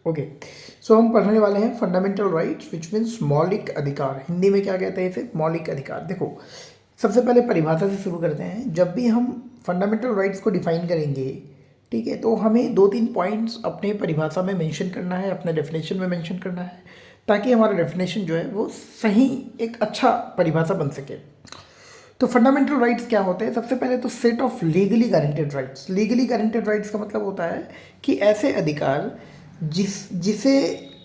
Okay, सो हम पढ़ने वाले हैं फंडामेंटल राइट्स विच मीन्स मौलिक अधिकार। हिंदी में क्या कहते हैं इसे? मौलिक अधिकार। देखो, सबसे पहले परिभाषा से शुरू करते हैं। जब भी हम फंडामेंटल राइट्स को डिफाइन करेंगे, ठीक है, तो हमें 2-3 पॉइंट्स अपने परिभाषा में मेंशन करना है, अपने डेफिनेशन में मेंशन करना है, ताकि हमारा डेफिनेशन जो है वो सही एक अच्छा परिभाषा बन सके। तो फंडामेंटल राइट्स क्या होते हैं? सबसे पहले तो set of legally guaranteed rights. Legally guaranteed rights का मतलब होता है कि ऐसे अधिकार जिसे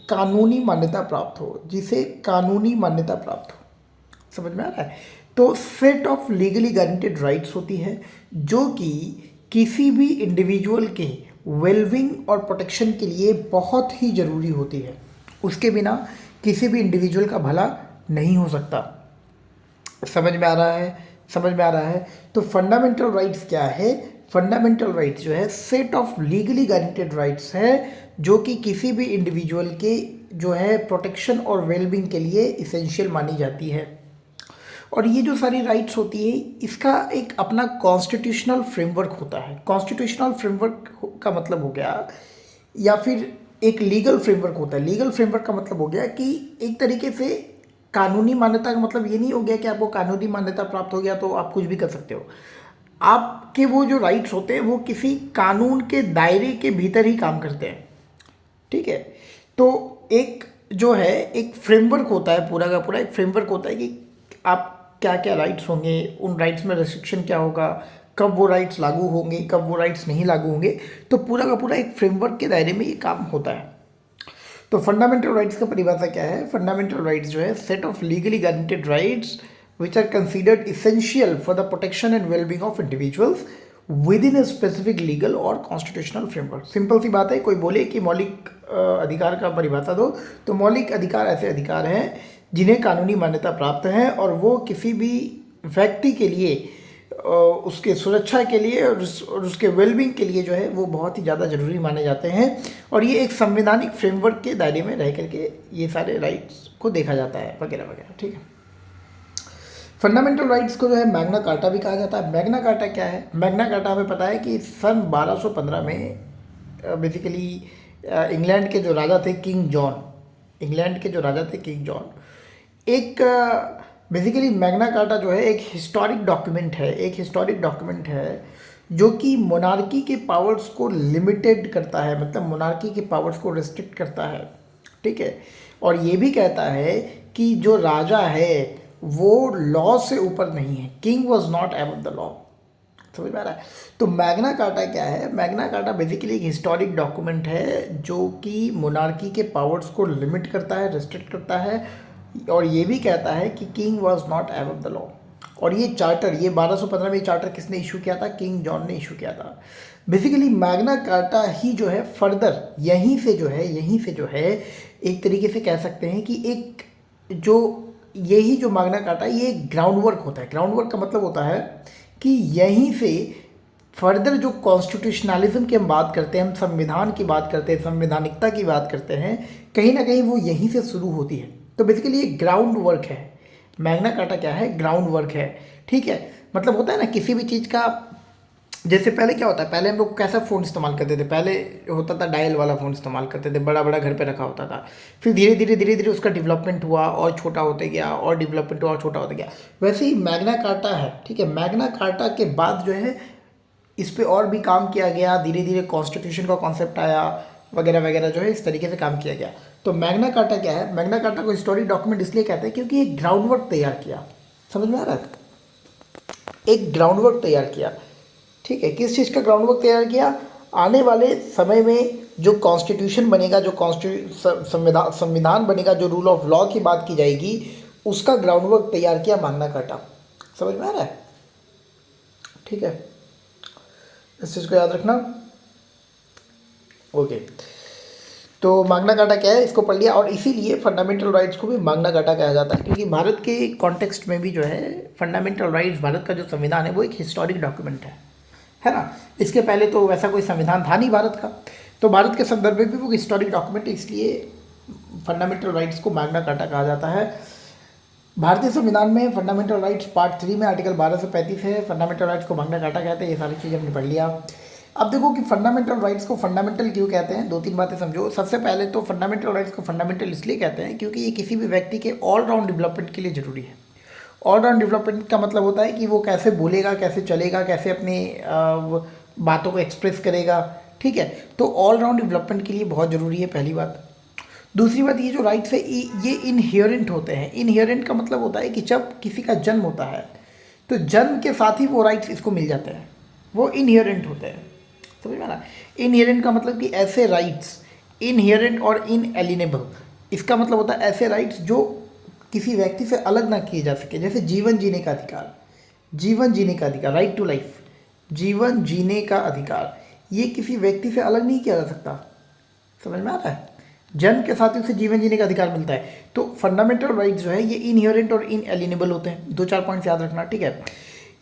कानूनी मान्यता प्राप्त हो, जिसे कानूनी मान्यता प्राप्त हो। समझ में आ रहा है? तो set of legally guaranteed rights होती है जो कि किसी भी इंडिविजुअल के वेलबिंग और प्रोटेक्शन के लिए बहुत ही ज़रूरी होती है। उसके बिना किसी भी इंडिविजुअल का भला नहीं हो सकता। समझ में आ रहा है? समझ में आ रहा है? तो फंडामेंटल राइट्स क्या है? फंडामेंटल राइट्स जो है set of legally guaranteed rights है जो कि किसी भी इंडिविजुअल के जो है प्रोटेक्शन और वेलबींग के लिए इसेंशियल मानी जाती है। और ये जो सारी राइट्स होती है इसका एक अपना कॉन्स्टिट्यूशनल फ्रेमवर्क होता है। कॉन्स्टिट्यूशनल फ्रेमवर्क का मतलब हो गया, या फिर एक लीगल फ्रेमवर्क होता है। लीगल फ्रेमवर्क का मतलब हो गया कि एक तरीके से कानूनी मान्यता का मतलब ये नहीं हो गया कि आपको कानूनी मान्यता प्राप्त हो गया तो आप कुछ भी कर सकते हो। आपके वो जो राइट्स होते हैं वो किसी कानून के दायरे के भीतर ही काम करते हैं। ठीक है, तो एक जो है एक फ्रेमवर्क होता है, पूरा का पूरा एक फ्रेमवर्क होता है कि आप क्या क्या राइट्स होंगे, उन राइट्स में रेस्ट्रिक्शन क्या होगा, कब वो राइट्स लागू होंगे, कब वो राइट्स नहीं लागू होंगे। तो पूरा का पूरा एक फ्रेमवर्क के दायरे में ये काम होता है। तो फंडामेंटल राइट्स का परिभाषा क्या है? फंडामेंटल राइट्स जो है set of legally guaranteed rights which are considered essential for the protection and well-being of individuals within a specific legal or constitutional framework। Simple सी बात है, कोई बोले कि मौलिक अधिकार का परिभाषा दो, तो मौलिक अधिकार ऐसे अधिकार हैं जिन्हें कानूनी मान्यता प्राप्त है और वो किसी भी व्यक्ति के लिए उसके सुरक्षा के लिए और उसके वेलबींग के लिए जो है वो बहुत ही ज़्यादा ज़रूरी माने जाते हैं। और ये एक संवैधानिक फ्रेमवर्क के दायरे में रह करके ये सारे राइट्स को देखा जाता है, वगैरह वगैरह। ठीक है, फंडामेंटल राइट्स को जो है मैग्ना कार्टा भी कहा जाता है। मैग्ना कार्टा क्या है? मैग्ना कार्टा हमें पता है कि सन 1215 में बेसिकली इंग्लैंड के जो राजा थे किंग जॉन, इंग्लैंड के जो राजा थे किंग जॉन, एक बेसिकली मैग्ना कार्टा जो है एक हिस्टोरिक डॉक्यूमेंट है, एक हिस्टोरिक डॉक्यूमेंट है जो कि मोनार्की के पावर्स को लिमिटेड करता है, मतलब मोनार्की के पावर्स को रिस्ट्रिक्ट करता है। ठीक है, और ये भी कहता है कि जो राजा है वो लॉ से ऊपर नहीं है। King was not above the law. समझ में आ रहा है? तो मैग्ना कार्टा क्या है? मैग्ना कार्टा बेसिकली एक हिस्टोरिक डॉक्यूमेंट है जो कि मोनार्की के पावर्स को लिमिट करता है, रिस्ट्रिक्ट करता है, और ये भी कहता है कि king was not above the law. और ये चार्टर, ये 1215 में चार्टर किसने इशू किया था? किंग जॉन ने इशू किया था। बेसिकली मैग्ना कार्टा ही जो है फर्दर यहीं से जो है एक तरीके से कह सकते हैं कि एक जो यही जो मैग्ना कार्टा ये एक ग्राउंड वर्क होता है। ग्राउंड वर्क का मतलब होता है कि यहीं से फर्दर जो कॉन्स्टिट्यूशनलिज्म की हम बात करते हैं, हम संविधान की बात करते हैं, संवैधानिकता की बात करते हैं, कहीं ना कहीं वो यहीं से शुरू होती है। तो बेसिकली ये ग्राउंड वर्क है। मैग्ना कार्टा क्या है? ग्राउंड वर्क है। ठीक है, मतलब होता है ना किसी भी चीज़ का, जैसे पहले क्या होता है, पहले हम लोग कैसा फ़ोन इस्तेमाल करते थे? पहले होता था डायल वाला फ़ोन इस्तेमाल करते थे, बड़ा बड़ा घर पे रखा होता था। फिर धीरे धीरे उसका डेवलपमेंट हुआ और छोटा होते गया, और डेवलपमेंट हुआ और छोटा होता गया। वैसे ही मैग्ना कार्टा है। ठीक है, मैग्ना कार्टा के बाद जो है इस पर और भी काम किया गया, धीरे धीरे कॉन्स्टिट्यूशन का कॉन्सेप्ट आया, वगैरह वगैरह जो है इस तरीके से काम किया गया। तो मैग्ना कार्टा क्या है? मैग्ना कार्टा को हिस्टोरिक डॉक्यूमेंट इसलिए कहते हैं क्योंकि एक ग्राउंड वर्क तैयार किया। समझ में आ रहा है? एक ग्राउंड वर्क तैयार किया। ठीक है, किस चीज़ का ग्राउंड वर्क तैयार किया? आने वाले समय में जो कॉन्स्टिट्यूशन बनेगा, जो संविधान बनेगा, जो रूल ऑफ लॉ की बात की जाएगी, उसका ग्राउंड वर्क तैयार किया मैग्ना कार्टा। समझ में आ रहा है? ठीक है, इस चीज़ को याद रखना। ओके, तो मैग्ना कार्टा क्या है इसको पढ़ लिया, और इसीलिए फंडामेंटल राइट्स को भी मैग्ना कार्टा कहा जाता है क्योंकि भारत के कॉन्टेक्स्ट में भी जो है फंडामेंटल राइट्स, भारत का जो संविधान है वो एक हिस्टोरिक डॉक्यूमेंट है ना। इसके पहले तो वैसा कोई संविधान था नहीं भारत का, तो भारत के संदर्भ में भी वो हिस्टोरिक डॉक्यूमेंट, इसलिए फंडामेंटल राइट्स को मैग्ना कार्टा कहा जाता है। भारतीय संविधान में फंडामेंटल राइट्स पार्ट 3 में आर्टिकल 12 से 35 है। फंडामेंटल राइट्स को मैग्ना कार्टा कहते हैं। ये सारी चीज़ हमने पढ़ लिया। अब देखो कि फंडामेंटल राइट्स को फंडामेंटल क्यों कहते हैं, 2-3 बातें समझो। सबसे पहले तो फंडामेंटल राइट्स को फंडामेंटल इसलिए कहते हैं क्योंकि ये किसी भी व्यक्ति के ऑलराउंड डेवलपमेंट के लिए ज़रूरी है। ऑलराउंड डेवलपमेंट का मतलब होता है कि वो कैसे बोलेगा, कैसे चलेगा, कैसे अपनी बातों को एक्सप्रेस करेगा, ठीक है। तो ऑलराउंड डेवलपमेंट के लिए बहुत ज़रूरी है, पहली बात। दूसरी बात, ये जो राइट्स है ये इनहेरेंट होते हैं। इनहेरेंट का मतलब होता है कि जब किसी का जन्म होता है तो जन्म के साथ ही वो राइट्स इसको मिल जाते हैं, वो इनहेरेंट होते हैं, समझ में ना। इनहेरेंट का मतलब कि ऐसे राइट्स, इनहेरेंट और इनएलिनेबल, इसका मतलब होता है ऐसे राइट्स जो किसी व्यक्ति से अलग ना किए जा सके। जैसे जीवन जीने का अधिकार, जीवन जीने का अधिकार, राइट टू लाइफ, जीवन जीने का अधिकार, ये किसी व्यक्ति से अलग नहीं किया जा सकता, समझ में आता है। जन्म के साथ ही उसे जीवन जीने का अधिकार मिलता है। तो फंडामेंटल राइट्स जो है ये इनहेरेंट और इनएलिनेबल होते हैं। 2-4 पॉइंट्स याद रखना, ठीक है।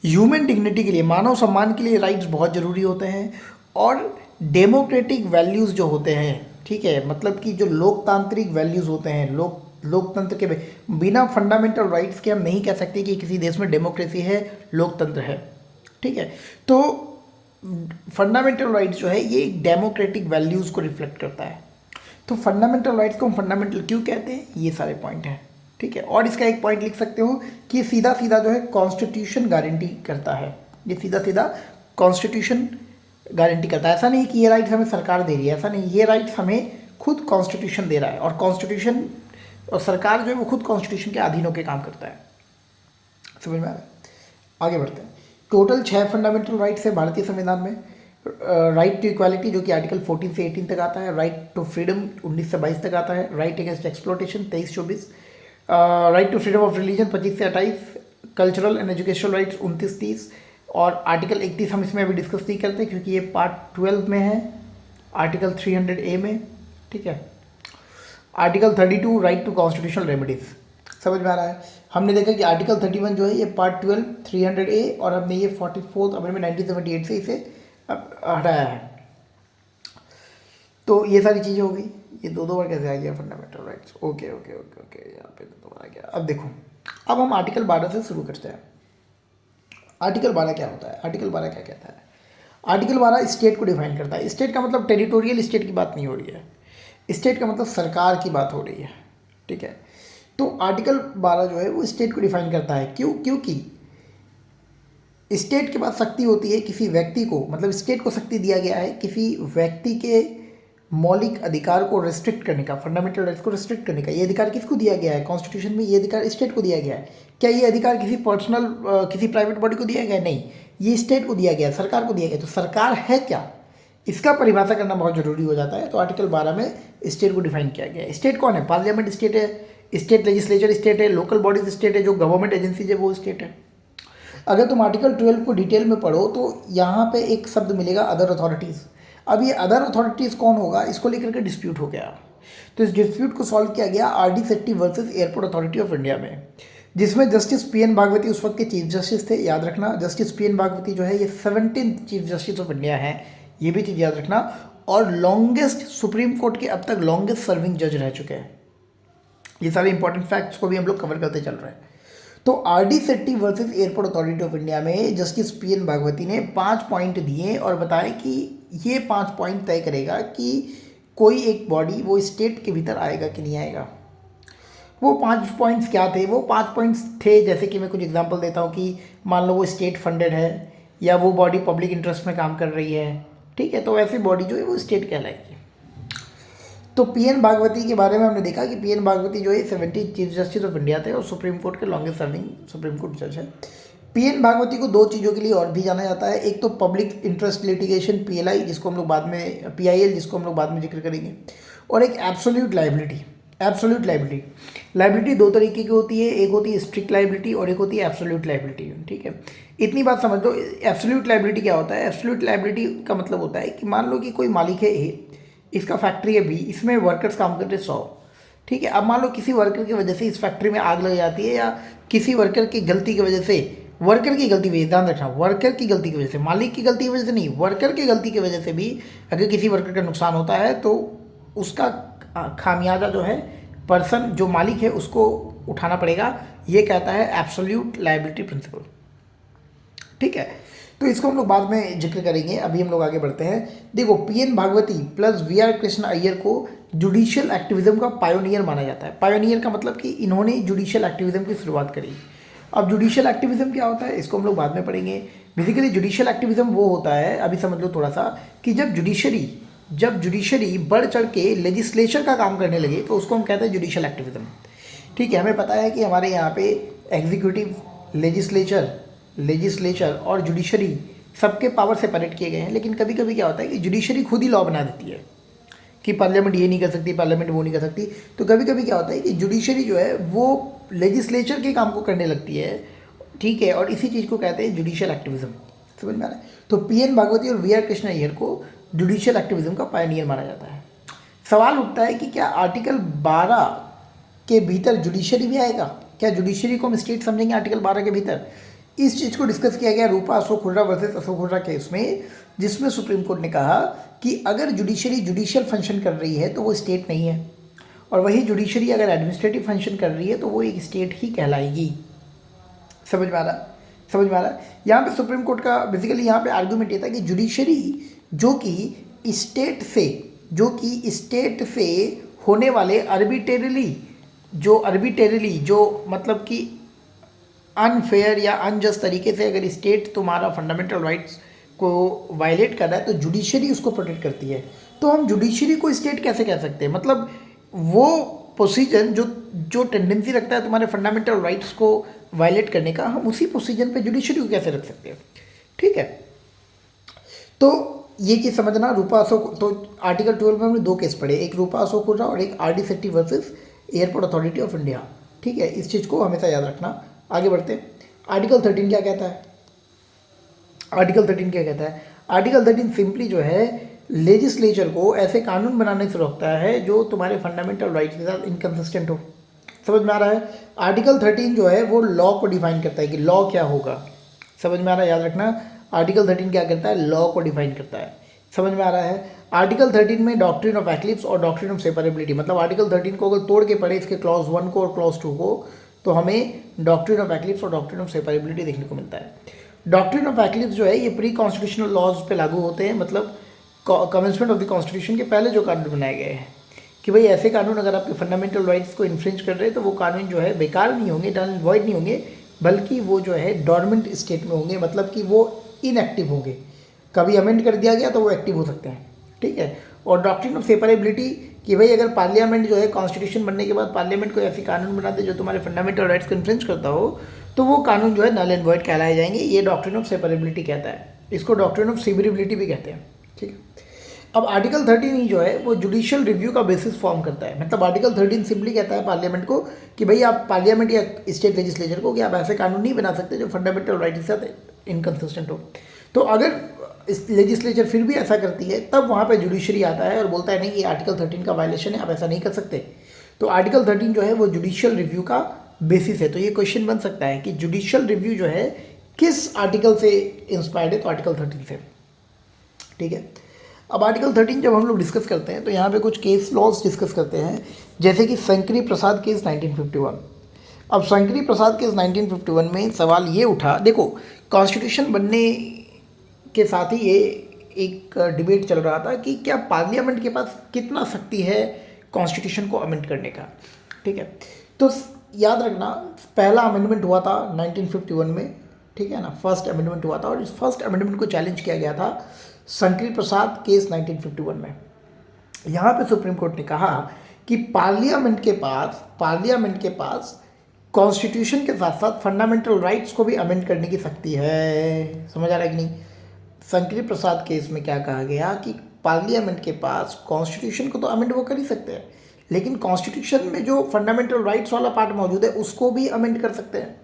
ह्यूमन डिग्निटी के लिए, मानव सम्मान के लिए राइट्स बहुत ज़रूरी होते हैं। और डेमोक्रेटिक वैल्यूज़ जो होते हैं, ठीक है, मतलब कि जो लोकतांत्रिक वैल्यूज़ होते हैं, लोकतंत्र के बिना फंडामेंटल राइट्स के हम नहीं कह सकते कि किसी देश में डेमोक्रेसी है, लोकतंत्र है, ठीक है। तो फंडामेंटल राइट्स जो है ये डेमोक्रेटिक वैल्यूज़ को रिफ्लेक्ट करता है। तो फंडामेंटल राइट्स को हम फंडामेंटल क्यों कहते हैं, ये सारे पॉइंट हैं, ठीक है। और इसका एक पॉइंट लिख सकते हो कि सीधा सीधा जो है कॉन्स्टिट्यूशन गारंटी करता है, ये सीधा सीधा कॉन्स्टिट्यूशन गारंटी करता है। ऐसा नहीं कि ये राइट्स हमें सरकार दे रही है, ऐसा नहीं, ये राइट्स हमें खुद कॉन्स्टिट्यूशन दे रहा है। और कॉन्स्टिट्यूशन और सरकार जो है वो खुद कॉन्स्टिट्यूशन के अधीन होकर काम करता है, समझ में आ रहा है। आगे बढ़ते हैं। टोटल 6 फंडामेंटल राइट्स है भारतीय संविधान में। राइट टू इक्वालिटी जो कि आर्टिकल 14 से 18 तक आता है। राइट टू फ्रीडम 19 से 22 तक आता है। Right against exploitation 23-24। Right to freedom of religion 25 से 28। Cultural and educational rights 29-30। और आर्टिकल 31 हम इसमें अभी डिस्कस नहीं करते क्योंकि ये पार्ट 12 में है, आर्टिकल 300A में, ठीक है। Article 32 right to constitutional remedies, समझ में आ रहा है। हमने देखा कि आर्टिकल 31 जो है ये पार्ट 12 300A और हमने ये 44th अमेंडमेंट 1978 से इसे हटाया है। तो ये सारी चीज़ें हो गई। ये दो बार कैसे आ गया fundamental rights, okay okay okay okay, यहाँ पे दो बार आ गया। अब देखो, अब हम आर्टिकल 12 से शुरू करते हैं। आर्टिकल 12 क्या होता है, आर्टिकल 12 क्या कहता है। आर्टिकल 12 स्टेट को डिफाइन करता है। स्टेट का मतलब टेरिटोरियल स्टेट की बात नहीं हो रही है, स्टेट का मतलब सरकार की बात हो रही है, ठीक है। तो आर्टिकल 12 जो है वो स्टेट को डिफाइन करता है। क्यों? क्योंकि स्टेट के पास शक्ति होती है किसी व्यक्ति को, मतलब स्टेट को शक्ति दिया गया है किसी व्यक्ति के मौलिक अधिकार को रिस्ट्रिक्ट करने का, फंडामेंटल राइट्स को रिस्ट्रिक्ट करने का। ये अधिकार किसको दिया गया है? कॉन्स्टिट्यूशन में ये अधिकार स्टेट को दिया गया है। क्या ये अधिकार किसी पर्सनल किसी प्राइवेट बॉडी को दिया गया है? नहीं, ये स्टेट को दिया गया है, सरकार को दिया गया है। तो सरकार है क्या, इसका परिभाषा करना बहुत जरूरी हो जाता है। तो आर्टिकल 12 में स्टेट को डिफाइन किया गया है। स्टेट कौन है? पार्लियामेंट स्टेट है, स्टेट लेजिस्लेचर स्टेट है, लोकल बॉडीज स्टेट है, जो गवर्नमेंट एजेंसीज है वो स्टेट है। अगर तुम आर्टिकल 12 को डिटेल में पढ़ो तो यहाँ पे एक शब्द मिलेगा अदर अथॉरिटीज़। अब ये अदर अथॉरिटीज़ कौन होगा, इसको लेकर के डिस्प्यूट हो गया। तो इस डिस्प्यूट को सॉल्व किया गया RD Shetty versus airport authority of India में, जिसमें जस्टिस PN भागवती उस वक्त के चीफ जस्टिस थे। याद रखना, जस्टिस PN भागवती जो है ये 17th chief justice of India है, ये भी चीज़ याद रखना। और लॉन्गेस्ट सुप्रीम कोर्ट के अब तक लॉन्गेस्ट सर्विंग जज रह चुके हैं। ये सारे इंपॉर्टेंट फैक्ट्स को भी हम लोग कवर करते चल रहे हैं। तो RD Shetty versus airport authority of India में जस्टिस PN भागवती ने 5 पॉइंट दिए और बताया कि ये 5 पॉइंट तय करेगा कि कोई एक बॉडी वो स्टेट के भीतर आएगा कि नहीं आएगा। वो 5 पॉइंट्स क्या थे? वो 5 पॉइंट्स थे, जैसे कि मैं कुछ एग्जांपल देता हूँ कि मान लो वो स्टेट फंडेड है या वो बॉडी पब्लिक इंटरेस्ट में काम कर रही है, ठीक है, तो वैसी बॉडी जो है वो स्टेट कहलाएगी। तो PN भागवती के बारे में हमने देखा कि PN भागवती जो है 17th chief justice of India थे और सुप्रीम कोर्ट के लॉन्गेस्ट सर्विंग सुप्रीम कोर्ट जज है। PN भागवती को 2 चीज़ों के लिए और भी जाना जाता है। एक तो पब्लिक इंटरेस्ट लिटिगेशन PLI, जिसको हम लोग बाद में PIL, जिसको हम लोग बाद में जिक्र करेंगे, और एक एब्सोल्यूट लाइबिलिटी। एब्सोल्यूट लाइबिलिटी 2 तरीके की होती है, एक होती है स्ट्रिक्ट लाइबिलिटी और एक होती है एब्सोल्यूट लाइबिलिटी, ठीक है। इतनी बात समझ लो, एब्सोल्यूट लाइबिलिटी क्या होता है। एब्सोल्यूट लाइबिलिटी का मतलब होता है कि मान लो कि कोई मालिक है A, इसका फैक्ट्री है B, इसमें वर्कर्स काम करते 100, ठीक है। अब मान लो किसी वर्कर की वजह से इस फैक्ट्री में आग लग जाती है, या किसी वर्कर की गलती की वजह से, वर्कर की गलती भी, ध्यान रखना, वर्कर की गलती की वजह से, मालिक की गलती की वजह से नहीं, वर्कर की गलती की वजह से भी अगर किसी वर्कर का नुकसान होता है तो उसका खामियाजा जो है पर्सन जो मालिक है उसको उठाना पड़ेगा। ये कहता है एब्सोल्यूट लायबिलिटी प्रिंसिपल, ठीक है। तो इसको हम लोग बाद में जिक्र करेंगे, अभी हम लोग आगे बढ़ते हैं। देखो पीएन भागवती प्लस वीआर कृष्ण अय्यर को जुडिशियल एक्टिविज्म का पायोनियर माना जाता है। पायोनियर का मतलब कि इन्होंने जुडिशियल एक्टिविज्म की शुरुआत करी। अब जुडिशियल एक्टिविज्म क्या होता है इसको हम लोग बाद में पढ़ेंगे। बेसिकली जुडिशियल एक्टिविज्म वो होता है, अभी समझ लो थोड़ा सा, कि जब जुडिशरी बढ़ चढ़ के लेजिस्लेचर का काम करने लगे तो उसको हम कहते हैं जुडिशियल एक्टिविज्म। ठीक है, हमें पता है कि हमारे यहाँ पे एग्जीक्यूटिव, लेजिस्लेचर और जुडिशरी सबके पावर सेपरेट किए गए हैं, लेकिन कभी कभी क्या होता है कि जुडिशरी खुद ही लॉ बना देती है कि पार्लियामेंट ये नहीं कर सकती, पार्लियामेंट वो नहीं कर सकती। तो कभी कभी क्या होता है कि जुडिशरी जो है वो लेजिस्लेचर के काम को करने लगती है। ठीक है, और इसी चीज़ को कहते हैं जुडिशियल एक्टिविज्म। समझ में आ रहा है? तो पीएन भागवती और वीआर कृष्ण अय्यर को जुडिशियल एक्टिविज्म का पायनियर माना जाता है। सवाल उठता है कि क्या आर्टिकल 12 के भीतर जुडिशरी भी आएगा? क्या जुडिशरी को हम स्टेट समझेंगे आर्टिकल 12 के भीतर? इस चीज़ को डिस्कस किया गया रूपा अशोक हुर्रा वर्सेस अशोक हुर्रा केस में, जिसमें सुप्रीम कोर्ट ने कहा कि अगर जुडिशरी जुडिशियल फंक्शन कर रही है तो वो स्टेट नहीं है, और वही जुडिशरी अगर एडमिनिस्ट्रेटिव फंक्शन कर रही है तो वो एक स्टेट ही कहलाएगी। समझ में आ रहा? यहाँ पे सुप्रीम कोर्ट का बेसिकली यहाँ पे आर्गूमेंट ये था कि जुडिशरी जो कि स्टेट से होने वाले अर्बिटेरली जो मतलब कि अनफेयर या अनजस्ट तरीके से अगर स्टेट तुम्हारा फंडामेंटल राइट्स को वायलेट कर रहा है तो जुडिशरी उसको प्रोटेक्ट करती है। तो हम जुडिशरी को स्टेट कैसे कह सकते हैं? मतलब वो पोजीशन जो टेंडेंसी रखता है तुम्हारे फंडामेंटल राइट्स को वायलेट करने का, हम उसी पोजीशन पे जुडिशरी को कैसे रख सकते हैं? ठीक है, तो ये चीज़ समझना। रूपा अशोक, तो आर्टिकल 12 में हमने 2 केस पढ़े, एक रूपा अशोक हुर्रा और एक R D Shetty versus airport authority of India. ठीक है, इस चीज़ को हमेशा याद रखना। आगे बढ़ते हैं। आर्टिकल 13 क्या कहता है? आर्टिकल 13 सिंपली जो है लेजिस्लेचर को ऐसे कानून बनाने से रोकता है जो तुम्हारे फंडामेंटल राइट्स के साथ इनकन्सिस्टेंट हो। समझ में आ रहा है? आर्टिकल 13 जो है वो लॉ को डिफाइन करता है कि लॉ क्या होगा। समझ में आ रहा है? याद रखना, आर्टिकल 13 क्या करता है? लॉ को डिफाइन करता है। समझ में आ रहा है? आर्टिकल 13 में डॉक्ट्रिन ऑफ एक्लिप्स और डॉक्ट्रिन ऑफ सेपरेबिलिटी, मतलब आर्टिकल 13 को अगर तोड़ के पढ़े इसके क्लॉज 1 को और क्लॉज 2 को, तो हमें डॉक्ट्रिन ऑफ एक्लिप्स और डॉक्ट्रिन ऑफ सेपरेबिलिटी देखने को मिलता है। डॉक्ट्रिन ऑफ एक्लिप्स जो है ये प्री कॉन्स्टिट्यूशनल लॉज पे लागू होते हैं, मतलब कमेंसमेंट ऑफ द कॉन्स्टिट्यूशन के पहले जो कानून बनाए गए हैं कि भाई ऐसे कानून अगर आपके फंडामेंटल राइट्स को इन्फ्रिंज कर रहे हैं तो वो कानून जो है बेकार नहीं होंगे, नल एंड वॉइड नहीं होंगे, बल्कि वो जो है डॉर्मेंट स्टेट में होंगे, मतलब कि वो इनएक्टिव होंगे। कभी अमेंड कर दिया गया तो वो एक्टिव हो सकते हैं। ठीक है, और डॉक्ट्रिन ऑफ सेपरेबिलिटी कि भाई अगर पार्लियामेंट जो है कॉन्स्टिट्यूशन बनने के बाद पार्लियामेंट को ऐसी कानून बना दे जो तुम्हारे फंडामेंटल राइट्स को इन्फ्रिंज करता हो, तो वो कानून जो है नल एंड वॉइड कहलाए जाएंगे। ये डॉक्ट्रिन ऑफ सेपरेबिलिटी कहता है, इसको डॉक्ट्रिन ऑफ सीवरेबिलिटी भी कहते हैं। ठीक है, अब आर्टिकल 13 जो है वो जुडिशियल रिव्यू का बेसिस फॉर्म करता है। मतलब आर्टिकल 13 सिंपली कहता है पार्लियामेंट को कि भाई आप पार्लियामेंट या स्टेट लेजिस्लेचर को कि आप ऐसे कानून नहीं बना सकते जो फंडामेंटल राइट के साथ इनकन्सिस्टेंट हो। तो अगर लेजिस्लेचर फिर भी ऐसा करती है तब वहाँ पे जुडिशरी आता है और बोलता है नहीं कि आर्टिकल 13 का वायलेशन है, आप ऐसा नहीं कर सकते। तो आर्टिकल 13 जो है वो जुडिशियल रिव्यू का बेसिस है। तो ये क्वेश्चन बन सकता है कि जुडिशियल रिव्यू जो है किस आर्टिकल से इंस्पायर्ड है? तो आर्टिकल 13 से। ठीक है, अब आर्टिकल 13 जब हम लोग डिस्कस करते हैं तो यहाँ पे कुछ केस लॉज डिस्कस करते हैं, जैसे कि शंकरी प्रसाद केस 1951। अब शंकरी प्रसाद केस 1951 में सवाल ये उठा, देखो कॉन्स्टिट्यूशन बनने के साथ ही ये एक डिबेट चल रहा था कि क्या पार्लियामेंट के पास कितना शक्ति है कॉन्स्टिट्यूशन को अमेंड करने का। ठीक है, तो याद रखना पहला अमेंडमेंट हुआ था 1951 में। ठीक है ना, फर्स्ट अमेंडमेंट हुआ था और इस फर्स्ट अमेंडमेंट को चैलेंज किया गया था शंकरी प्रसाद केस 1951 में। यहाँ पे सुप्रीम कोर्ट ने कहा कि पार्लियामेंट के पास कॉन्स्टिट्यूशन के साथ साथ फंडामेंटल राइट्स को भी अमेंड करने की शक्ति है। समझ आ रहा है कि नहीं? शंकरी प्रसाद केस में क्या कहा गया कि पार्लियामेंट के पास कॉन्स्टिट्यूशन को तो अमेंड वो कर ही सकते हैं, लेकिन कॉन्स्टिट्यूशन में जो फंडामेंटल राइट्स वाला पार्ट मौजूद है उसको भी अमेंड कर सकते हैं।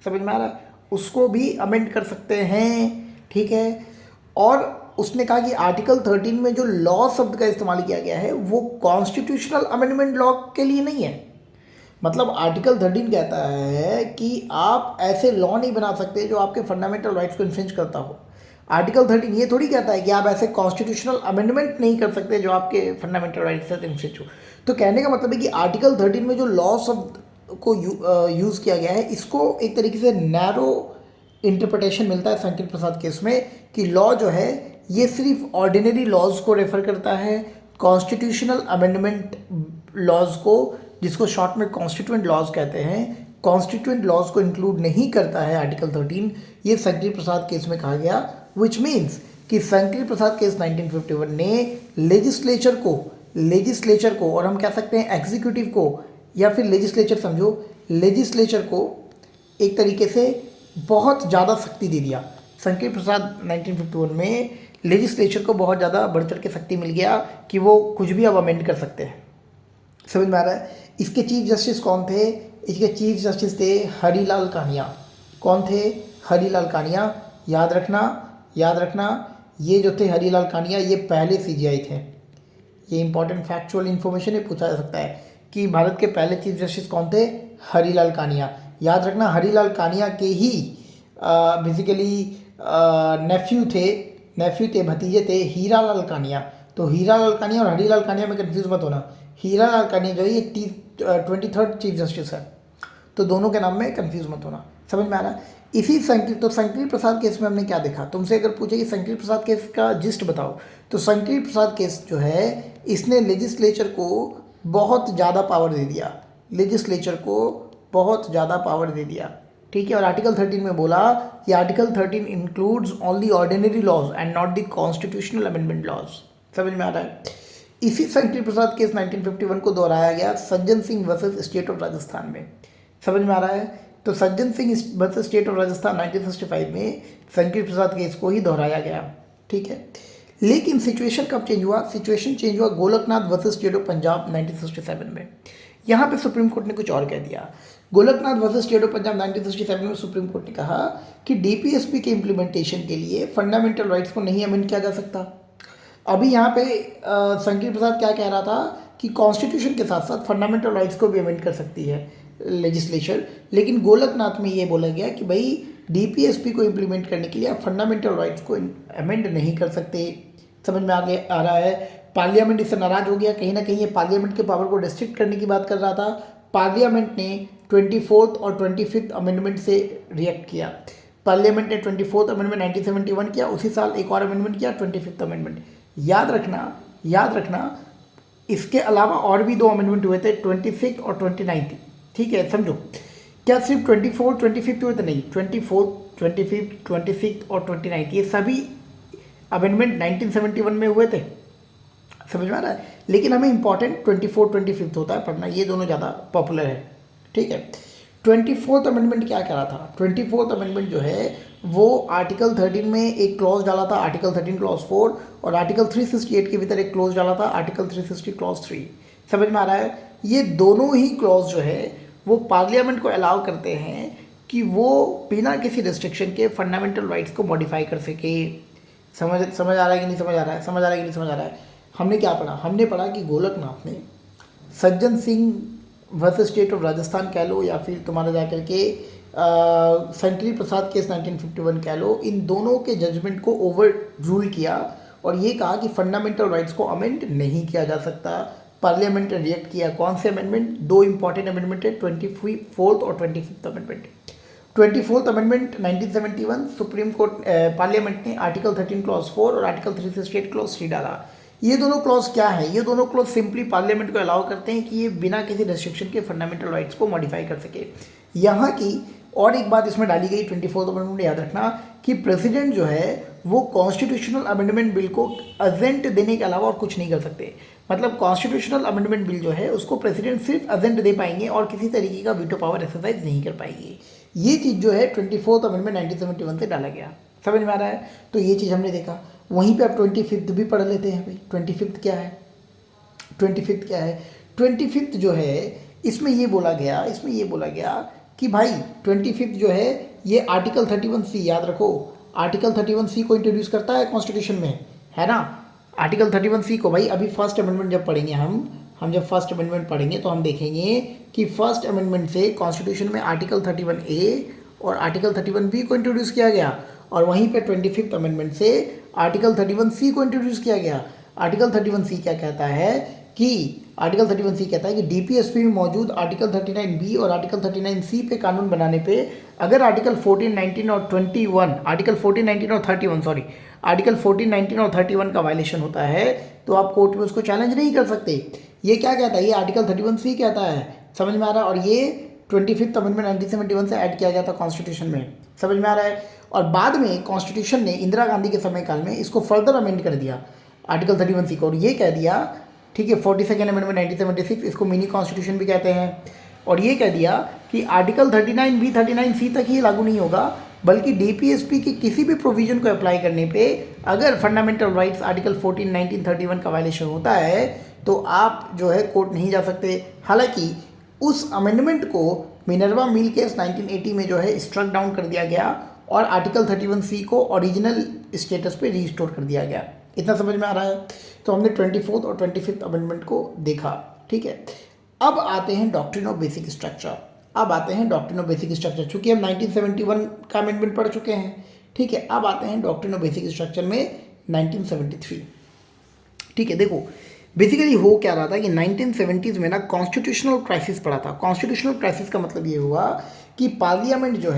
समझ में आ रहा है? उसको भी अमेंड कर सकते हैं। ठीक है, और उसने कहा कि आर्टिकल 13 में जो लॉ शब्द का इस्तेमाल किया गया है वो कॉन्स्टिट्यूशनल अमेंडमेंट लॉ के लिए नहीं है। मतलब आर्टिकल 13 कहता है कि आप ऐसे लॉ नहीं बना सकते जो आपके फंडामेंटल राइट्स को इन्फ्रिंज करता हो। आर्टिकल 13 ये थोड़ी कहता है कि आप ऐसे कॉन्स्टिट्यूशनल अमेंडमेंट नहीं कर सकते जो आपके फंडामेंटल राइट्स से इन्फ्रिंज हो। तो कहने का मतलब है कि आर्टिकल 13 में जो लॉ शब्द को यूज़ किया गया है इसको एक तरीके से नैरो इंटरप्रिटेशन मिलता है संकीर्ण प्रसाद केस में कि लॉ जो है ये सिर्फ ऑर्डिनरी लॉज को रेफर करता है, कॉन्स्टिट्यूशनल अमेंडमेंट लॉज को, जिसको शॉर्ट में कॉन्स्टिट्यूएंट लॉज कहते हैं, कॉन्स्टिट्यूएंट लॉज को इंक्लूड नहीं करता है आर्टिकल 13। ये संकीर्ण प्रसाद केस में कहा गया, विच मीन्स कि संकीर्ण प्रसाद केस 1951 ने लेजिस्लेचर को और हम कह सकते हैं एग्जीक्यूटिव को, या फिर लेजिस्लेचर समझो, लेजिस्लेचर को एक तरीके से बहुत ज़्यादा शक्ति दे दिया। संकीर्ण प्रसाद 1951 में लेजिस्लेचर को बहुत ज़्यादा बढ़ चढ़ के शक्ति मिल गया कि वो कुछ भी अब अमेंड कर सकते हैं। समझ में आ रहा है? इसके चीफ जस्टिस कौन थे? इसके चीफ जस्टिस थे हरिलाल कानिया। कौन थे? हरिलाल कानिया। याद रखना ये जो थे हरिलाल कानिया, ये पहले CJI थे। ये इंपॉर्टेंट फैक्चुअल इन्फॉर्मेशन है, पूछा जा सकता है कि भारत के पहले चीफ जस्टिस कौन थे? हरिलाल कानिया। याद रखना हरिलाल कानिया के ही बेसिकली नेफ्यू थे, भतीजे थे हीरालाल कानिया। तो हीरालाल कानिया और हरिलाल कानिया में कंफ्यूज मत होना। हीरालाल कानिया जो है ये 23rd चीफ जस्टिस है, तो दोनों के नाम में कंफ्यूज मत होना। समझ में आ रहा है? इसी संकीर्ण प्रसाद केस में हमने क्या देखा? तुमसे अगर पूछे कि संकीर्ण प्रसाद केस का जिस्ट बताओ, तो संकीर्ण प्रसाद केस जो है इसने लेजिस्लेचर को बहुत ज़्यादा पावर दे दिया, ठीक है। और आर्टिकल 13 में बोला कि article 13 includes only ordinary laws and not the constitutional amendment laws. समझ में आ रहा है? इसी संकीर्ण प्रसाद केस 1951 को दोहराया गया Sajjan Singh versus state of Rajasthan में। समझ में आ रहा है? तो Sajjan Singh versus state of Rajasthan 1965 में संकीर्ण प्रसाद केस को ही दोहराया गया, ठीक है। लेकिन सिचुएशन कब चेंज हुआ? सिचुएशन चेंज हुआ Golaknath versus state of Punjab 1967 में। यहाँ पे सुप्रीम कोर्ट ने कुछ और कह दिया। Golaknath versus state of Punjab 1967 में सुप्रीम कोर्ट ने कहा कि DPSP के इम्प्लीमेंटेशन के लिए फंडामेंटल राइट्स को नहीं अमेंड किया जा सकता। अभी यहाँ पे संकीर्ण प्रसाद क्या कह रहा था कि कॉन्स्टिट्यूशन के साथ साथ फंडामेंटल राइट्स को भी अमेंड कर सकती है लेजिस्लेचर, लेकिन गोलकनाथ में ये बोला गया कि भाई DPSP को इम्प्लीमेंट करने के लिए आप फंडामेंटल राइट्स को अमेंड नहीं कर सकते। समझ में आ रहा है? पार्लियामेंट इससे नाराज हो गया, कहीं ना कहीं ये पार्लियामेंट के पावर को रिस्ट्रिक्ट करने की बात कर रहा था। पार्लियामेंट ने 24th और 25th अमेंडमेंट से रिएक्ट किया। पार्लियामेंट ने 24th अमेंडमेंट 1971 किया, उसी साल एक और अमेंडमेंट किया 25th अमेंडमेंट। याद रखना इसके अलावा और भी 2 अमेंडमेंट हुए थे 26 और 29, ठीक है। समझो, क्या सिर्फ 24, 25 हुए थे? नहीं, 24, 25, 26 और 29 ये सभी अमेंडमेंट 1971 में हुए थे। समझ में आ रहा है? लेकिन हमें इंपॉर्टेंट 24, 25 होता है पढ़ना, ये दोनों ज़्यादा पॉपुलर है, ठीक है। 24th अमेंडमेंट क्या कह रहा था? 24th अमेंडमेंट जो है वो आर्टिकल 13 में एक क्लॉज डाला था, आर्टिकल 13 क्लॉज 4, और आर्टिकल 368 के भीतर एक क्लॉज डाला था, आर्टिकल 360 क्लॉज 3। समझ में आ रहा है? ये दोनों ही क्लॉज जो है वो पार्लियामेंट को अलाउ करते हैं कि वो बिना किसी रिस्ट्रिक्शन के फंडामेंटल राइट्स को मॉडिफाई कर सके। समझ आ रहा है कि नहीं समझ आ रहा है? हमने क्या पढ़ा? हमने पढ़ा कि गोलकनाथ ने Sajjan Singh versus state of Rajasthan कह लो, या फिर तुम्हारा जाकर के संकीर्ण प्रसाद केस 1951 कह लो, इन दोनों के जजमेंट को ओवर रूल किया और ये कहा कि फंडामेंटल राइट्स को अमेंड नहीं किया जा सकता। पार्लियामेंट ने रिएक्ट किया। कौन से अमेंडमेंट? 2 इंपॉर्टेंट अमेंडमेंट है, 24th और 25th amendment. 24th amendment 1971 supreme court parliament ने आर्टिकल 13 क्लॉज 4 और आर्टिकल 368 क्लॉज 3 डाला। ये दोनों क्लॉज क्या है? ये दोनों क्लॉज सिंपली पार्लियामेंट को अलाउ करते हैं कि ये बिना किसी रेस्ट्रिक्शन के फंडामेंटल राइट्स को मॉडिफाई कर सके। यहाँ की और एक बात इसमें डाली गई 24th अमेंडमेंट में, याद रखना कि प्रेसिडेंट जो है वो कॉन्स्टिट्यूशनल अमेंडमेंट बिल को अजेंट देने के अलावा और कुछ नहीं कर सकते। मतलब कॉन्स्टिट्यूशनल अमेंडमेंट बिल जो है उसको प्रेसिडेंट सिर्फ अजेंट दे पाएंगे और किसी तरीके का वीटो पावर एक्सरसाइज नहीं कर पाएंगे। ये चीज़ जो है 24th अमेंडमेंट 1971 से डाला गया। समझ में आ रहा है? तो ये चीज़ हमने देखा। वहीं पे आप 25th भी पढ़ लेते हैं भाई। 25th क्या है? 25th जो है इसमें ये बोला गया कि भाई 25th जो है ये आर्टिकल 31C, याद रखो, आर्टिकल 31C को इंट्रोड्यूस करता है कॉन्स्टिट्यूशन में, है ना। आर्टिकल 31C को भाई अभी फर्स्ट अमेंडमेंट जब पढ़ेंगे हम जब फर्स्ट अमेंडमेंट पढ़ेंगे तो हम देखेंगे कि फर्स्ट अमेंडमेंट से कॉन्स्टिट्यूशन में आर्टिकल 31A और आर्टिकल 31B को इंट्रोड्यूस किया गया, और वहीं पे 25th अमेंडमेंट से आर्टिकल 31C को इंट्रोड्यूस किया गया। आर्टिकल 31C क्या कहता है कि आर्टिकल 31C कहता है कि डीपीएसपी में मौजूद आर्टिकल 39B और आर्टिकल 39C पे कानून बनाने पे अगर आर्टिकल 14, 19 और 21 आर्टिकल 14, 19 और 31 सॉरी आर्टिकल 14, 19 और 31 का वायलेशन होता है तो आप कोर्ट में उसको चैलेंज नहीं कर सकते। ये क्या कहता है, ये आर्टिकल 31C कहता है, समझ में आ रहा है। और ये 25th अमेंडमेंट 1971 से ऐड किया गया था कॉन्स्टिट्यूशन में, समझ में आ रहा है। और बाद में कॉन्स्टिट्यूशन ने इंदिरा गांधी के समय काल में इसको फर्दर अमेंड कर दिया आर्टिकल 31C को, और ये कह दिया, ठीक है, 42nd अमेंडमेंट 1976, इसको मिनी कॉन्स्टिट्यूशन भी कहते हैं, और ये कह दिया कि आर्टिकल 39B 39C तक ही लागू नहीं होगा, बल्कि डीपीएसपी के किसी भी प्रोविजन को अप्लाई करने पे अगर फंडामेंटल राइट्स आर्टिकल 14, 19, 31 का वायलेशन होता है तो आप जो है कोर्ट नहीं जा सकते। हालांकि उस अमेंडमेंट को मिनर्वा मिल केस 1980 में जो है स्ट्रक डाउन कर दिया गया और आर्टिकल 31C को ओरिजिनल स्टेटस पे रीस्टोर कर दिया गया। इतना समझ में आ रहा है। तो हमने 24th और 25th अमेंडमेंट को देखा, ठीक है। अब आते हैं डॉक्ट्रिन ऑफ बेसिक स्ट्रक्चर। अब आते हैं डॉक्ट्रिन ऑफ बेसिक स्ट्रक्चर, चूंकि हम 1971 का अमेंडमेंट पढ़ चुके हैं, ठीक है। अब आते हैं डॉक्ट्रिन ऑफ बेसिक स्ट्रक्चर में 1973, ठीक है। देखो बेसिकली हो क्या रहा था कि 1970s में ना कॉन्स्टिट्यूशनल क्राइसिस पड़ा था। कॉन्स्टिट्यूशनल क्राइसिस का मतलब ये हुआ कि पार्लियामेंट जो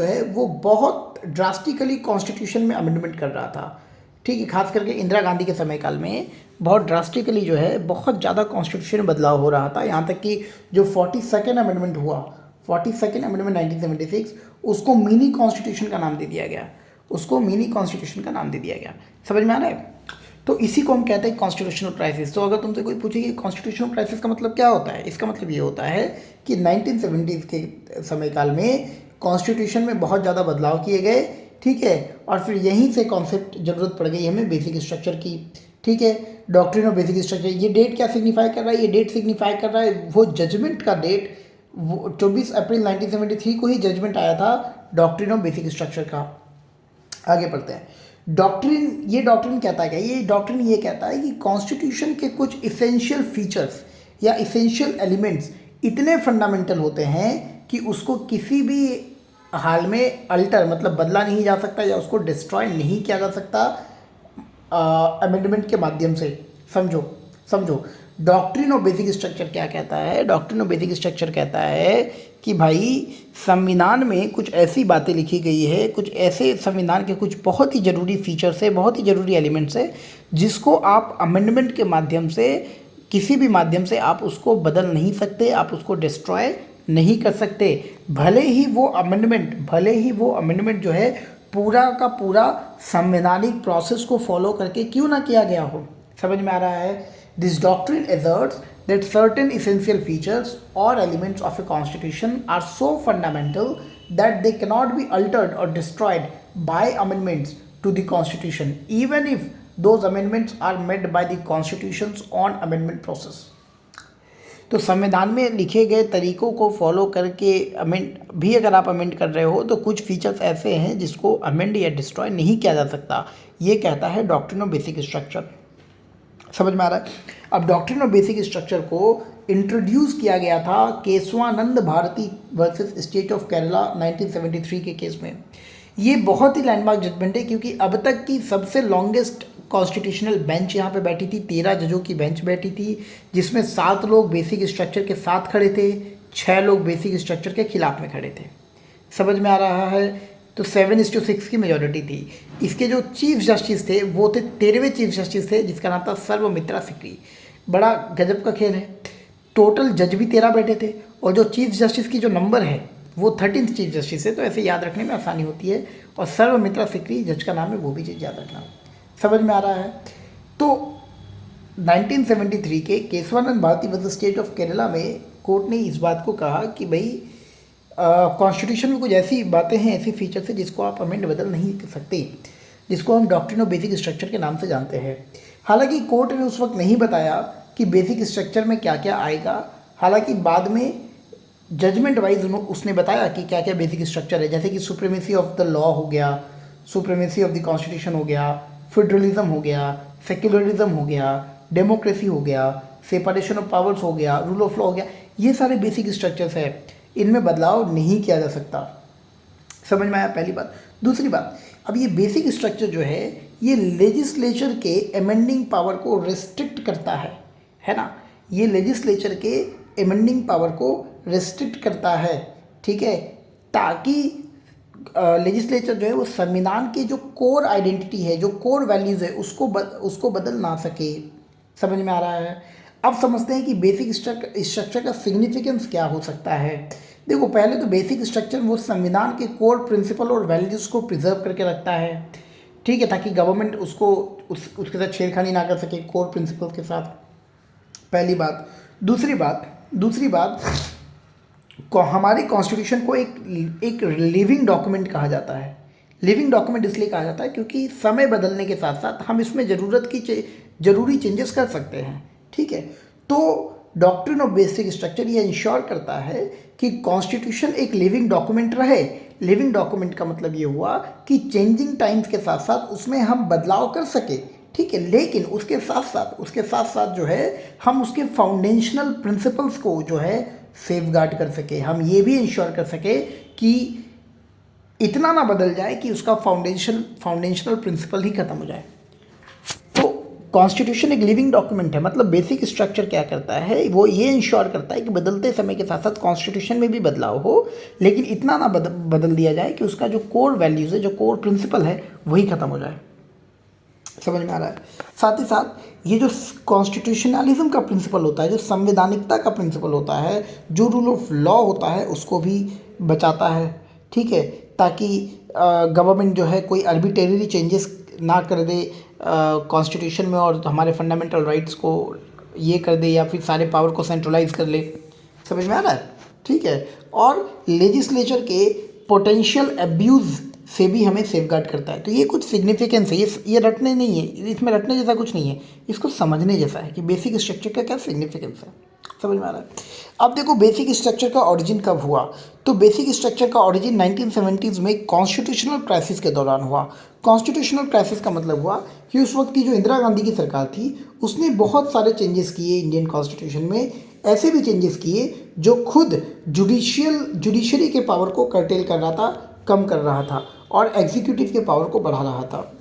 है वो बहुत ड्रास्टिकली कॉन्स्टिट्यूशन में अमेंडमेंट कर रहा था, ठीक है। खास करके इंदिरा गांधी के समय काल में बहुत ड्रास्टिकली जो है बहुत ज़्यादा कॉन्स्टिट्यूशन में बदलाव हो रहा था। यहाँ तक कि जो 42nd अमेंडमेंट हुआ, 42nd अमेंडमेंट 1976, उसको मिनी कॉन्स्टिट्यूशन का नाम दे दिया गया, उसको मिनी कॉन्स्टिट्यूशन का नाम दे दिया गया। समझ में आ रहा है। तो इसी को हम कहते हैं कॉन्स्टिट्यूशनल क्राइसिस। तो अगर तुमसे कोई पूछे कि कॉन्स्टिट्यूशनल क्राइसिस का मतलब क्या होता है, इसका मतलब ये होता है कि 1970s के समय काल में कॉन्स्टिट्यूशन में बहुत ज़्यादा बदलाव किए गए, ठीक है। और फिर यहीं से कॉन्सेप्ट ज़रूरत पड़ गई हमें बेसिक स्ट्रक्चर की, ठीक है। डॉक्ट्रिन ऑफ बेसिक स्ट्रक्चर, ये डेट क्या सिग्निफाई कर रहा है, ये डेट सिग्निफाई कर रहा है वो जजमेंट का डेट, वो 24 अप्रैल 1973 को ही जजमेंट आया था डॉक्ट्रिन ऑफ बेसिक स्ट्रक्चर का। आगे पढ़ते हैं। ये डॉक्ट्रिन कहता है क्या, ये डॉक्ट्रिन ये कहता है कि कॉन्स्टिट्यूशन के कुछ इसेंशियल फीचर्स या इसेंशियल एलिमेंट्स इतने फंडामेंटल होते हैं कि उसको किसी भी हाल में अल्टर मतलब बदला नहीं जा सकता या उसको डिस्ट्रॉय नहीं किया जा सकता अमेंडमेंट के माध्यम से। समझो डॉक्ट्रिन ऑफ बेसिक स्ट्रक्चर क्या कहता है। डॉक्ट्रिन ऑफ बेसिक स्ट्रक्चर कहता है कि भाई संविधान में कुछ ऐसी बातें लिखी गई है, कुछ ऐसे संविधान के कुछ बहुत ही ज़रूरी फीचर्स है, बहुत ही ज़रूरी एलिमेंट्स है, जिसको आप अमेंडमेंट के माध्यम से किसी भी माध्यम से आप उसको बदल नहीं सकते, आप उसको डिस्ट्रॉय नहीं कर सकते। भले ही वो अमेंडमेंट जो है पूरा का पूरा संवैधानिक प्रोसेस को फॉलो करके क्यों ना किया गया हो। समझ में आ रहा है। This doctrine asserts that certain essential features or elements of a constitution are so fundamental that they cannot be altered or destroyed by amendments to the constitution, even if those amendments are made by the constitution's own amendment process. तो संविधान में लिखे गए तरीकों को follow करके amend भी अगर आप अमेंड कर रहे हो तो कुछ फीचर्स ऐसे हैं जिसको अमेंड या डिस्ट्रॉय नहीं किया जा सकता। ये कहता है डॉक्ट्रिन ऑफ बेसिक स्ट्रक्चर। समझ में आ रहा है। अब डॉक्ट्रिन ऑफ बेसिक स्ट्रक्चर को इंट्रोड्यूस किया गया था Kesavananda Bharati versus state of Kerala 1973 के केस में। ये बहुत ही लैंडमार्क जजमेंट है क्योंकि अब तक की सबसे लॉन्गेस्ट कॉन्स्टिट्यूशनल बेंच यहाँ पे बैठी थी, 13 जजों की बेंच बैठी थी, जिसमें 7 लोग बेसिक स्ट्रक्चर के साथ खड़े थे, 6 लोग बेसिक स्ट्रक्चर के खिलाफ में खड़े थे। समझ में आ रहा है। तो 7:6 की मेजॉरिटी थी। इसके जो चीफ जस्टिस थे वो थे 13वें चीफ जस्टिस थे, जिसका नाम था सर्वमित्रा सिकरी। बड़ा गजब का खेल है। टोटल जज भी 13 बैठे थे और जो चीफ जस्टिस की जो नंबर है वो 13th चीफ जस्टिस है, तो ऐसे याद रखने में आसानी होती है। और सर्वमित्रा सिकरी जज का नाम है, वो भी चीज़ याद रखना। समझ में आ रहा है। तो 1973 के Kesavananda Bharati versus state of Kerala में कोर्ट ने इस बात को कहा कि भाई कॉन्स्टिट्यूशन में कुछ ऐसी बातें हैं, ऐसी फीचर्स हैं जिसको आप अमेंड बदल नहीं कर सकते, जिसको हम डॉक्ट्रिन ऑफ बेसिक स्ट्रक्चर के नाम से जानते हैं। हालांकि कोर्ट ने उस वक्त नहीं बताया कि बेसिक स्ट्रक्चर में क्या क्या आएगा। हालांकि बाद में जजमेंट वाइज उसने बताया कि क्या क्या बेसिक स्ट्रक्चर है, जैसे कि सुप्रीमेसी ऑफ द लॉ हो गया, सुप्रीमेसी ऑफ द कॉन्स्टिट्यूशन हो गया, फेडरलिज्म हो गया, सेक्युलरिज्म हो गया, डेमोक्रेसी हो गया, सेपरेशन ऑफ पावर्स हो गया, रूल ऑफ लॉ हो गया। ये सारे बेसिक स्ट्रक्चर्स है, इनमें बदलाव नहीं किया जा सकता। समझ में आया पहली बात। दूसरी बात, अब ये बेसिक स्ट्रक्चर जो है ये लेजिस्लेचर के अमेंडिंग पावर को रिस्ट्रिक्ट करता है। है ना, ये लेजिस्लेचर के एमेंडिंग पावर को रेस्ट्रिक्ट करता है, ठीक है, ताकि लेजिस्लेचर जो है वो संविधान के जो कोर आइडेंटिटी है, जो कोर वैल्यूज़ है, उसको बदल ना सके। समझ में आ रहा है? अब समझते हैं कि बेसिक स्ट्रक्चर का सिग्निफिकेंस क्या हो सकता है। देखो, पहले तो बेसिक स्ट्रक्चर वो संविधान के कोर प्रिंसिपल और वैल्यूज़ को प्रिजर्व करके रखता है, ठीक है, ताकि गवर्नमेंट उसके साथ छेड़खानी ना कर सके कोर प्रिंसिपल के साथ, पहली बात। दूसरी बात हमारे कॉन्स्टिट्यूशन को एक लिविंग डॉक्यूमेंट कहा जाता है। लिविंग डॉक्यूमेंट इसलिए कहा जाता है क्योंकि समय बदलने के साथ साथ हम इसमें ज़रूरी चेंजेस कर सकते हैं, ठीक है। तो डॉक्ट्रिन ऑफ बेसिक स्ट्रक्चर ये इंश्योर करता है कि कॉन्स्टिट्यूशन एक लिविंग डॉक्यूमेंट रहे। लिविंग डॉक्यूमेंट का मतलब ये हुआ कि चेंजिंग टाइम्स के साथ साथ उसमें हम बदलाव कर सके, ठीक है, लेकिन उसके साथ साथ जो है हम उसके फाउंडेशनल प्रिंसिपल्स को जो है सेफगार्ड कर सके। हम ये भी इंश्योर कर सके कि इतना ना बदल जाए कि उसका फाउंडेशनल प्रिंसिपल ही खत्म हो जाए। तो कॉन्स्टिट्यूशन एक लिविंग डॉक्यूमेंट है, मतलब बेसिक स्ट्रक्चर क्या करता है, वो ये इंश्योर करता है कि बदलते समय के साथ साथ कॉन्स्टिट्यूशन में भी बदलाव हो, लेकिन इतना ना बदल दिया जाए कि उसका जो कोर वैल्यूज़ है, जो कोर प्रिंसिपल है, वही खत्म हो जाए। समझ में आ रहा है? साथ ही साथ ये जो कॉन्स्टिट्यूशनलिज्म का प्रिंसिपल होता है, जो संवैधानिकता का प्रिंसिपल होता है, जो रूल ऑफ लॉ होता है, उसको भी बचाता है, ठीक है, ताकि गवर्नमेंट जो है कोई आर्बिट्रेरी चेंजेस ना कर दे कॉन्स्टिट्यूशन में और हमारे फंडामेंटल राइट्स को ये कर दे या फिर सारे पावर को सेंट्रलाइज कर ले। समझ में आ रहा है? ठीक है। और लेजिस्लेचर के पोटेंशियल एब्यूज़ से भी हमें सेफगार्ड करता है। तो ये कुछ सिग्निफिकेंस है, ये रटने नहीं है, इसमें रटने जैसा कुछ नहीं है, इसको समझने जैसा है कि बेसिक स्ट्रक्चर का क्या सिग्निफिकेंस है। समझ में आ रहा है? अब देखो, बेसिक स्ट्रक्चर का ओरिजिन कब हुआ? तो बेसिक स्ट्रक्चर का ओरिजिन 1970s में कॉन्स्टिट्यूशनल क्राइसिस के दौरान हुआ। कॉन्स्टिट्यूशनल क्राइसिस का मतलब हुआ कि उस वक्त की जो इंदिरा गांधी की सरकार थी, उसने बहुत सारे चेंजेस किए इंडियन कॉन्स्टिट्यूशन में, ऐसे भी चेंजेस किए जो खुद जुडिशरी के पावर को कर्टेल कर रहा था, कम कर रहा था, और एग्जीक्यूटिव के पावर को बढ़ा रहा था।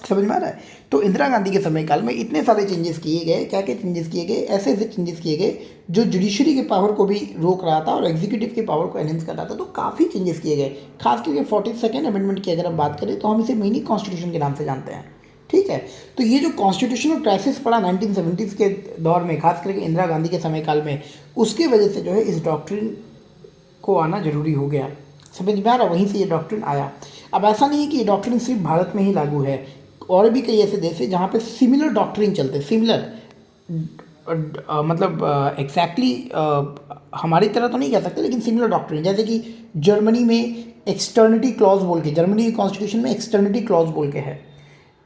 समझ में आ रहा है? तो इंदिरा गांधी के समय काल में इतने सारे चेंजेस किए गए। क्या क्या चेंजेस किए गए? ऐसे चेंजेस किए गए जो जुडिशरी के पावर को भी रोक रहा था और एग्जीक्यूटिव के पावर को एनहेंस कर रहा था। तो काफ़ी चेंजेस किए गए, खास करके 42nd अमेंडमेंट की अगर हम बात करें तो हम इसे मिनी कॉन्स्टिट्यूशन के नाम से जानते हैं, ठीक है। तो ये जो कॉन्स्टिट्यूशनल क्राइसिस पड़ा 1970s के दौर में, खास करके इंदिरा गांधी के समय काल में, उसके वजह से जो है इस डॉक्ट्रिन को आना जरूरी हो गया। समझ में आ रहा? वहीं से ये डॉक्ट्रिन आया। अब ऐसा नहीं है कि ये डॉक्ट्रिन सिर्फ भारत में ही लागू है, और भी कई ऐसे देश हैं जहाँ पे सिमिलर डॉक्ट्रिन चलते हैं। सिमिलर मतलब एग्जैक्टली हमारी तरह तो नहीं कह सकते, लेकिन सिमिलर डॉक्ट्रिन, जैसे कि जर्मनी में एक्सटर्निटी क्लॉज बोल के, जर्मनी के कॉन्स्टिट्यूशन में एक्सटर्निटी क्लॉज बोल के है।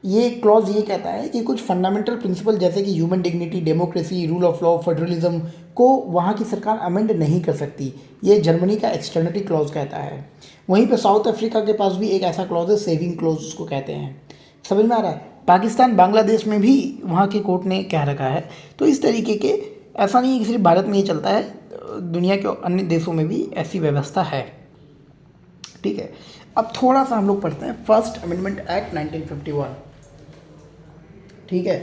ये क्लॉज ये कहता है कि कुछ फंडामेंटल प्रिंसिपल जैसे कि human dignity, democracy, rule of law, federalism को वहाँ की सरकार अमेंड नहीं कर सकती। ये जर्मनी का एक्सटर्निटी क्लॉज कहता है। वहीं पे साउथ अफ्रीका के पास भी एक ऐसा क्लॉज है, सेविंग क्लॉज उसको कहते हैं। समझ में आ रहा है? पाकिस्तान, बांग्लादेश में भी वहाँ के कोर्ट ने कह रखा है। तो इस तरीके के, ऐसा नहीं है कि सिर्फ भारत में ये चलता है, दुनिया के अन्य देशों में भी ऐसी व्यवस्था है, ठीक है। अब थोड़ा सा हम लोग पढ़ते हैं फर्स्ट अमेंडमेंट एक्ट 1951, ठीक है।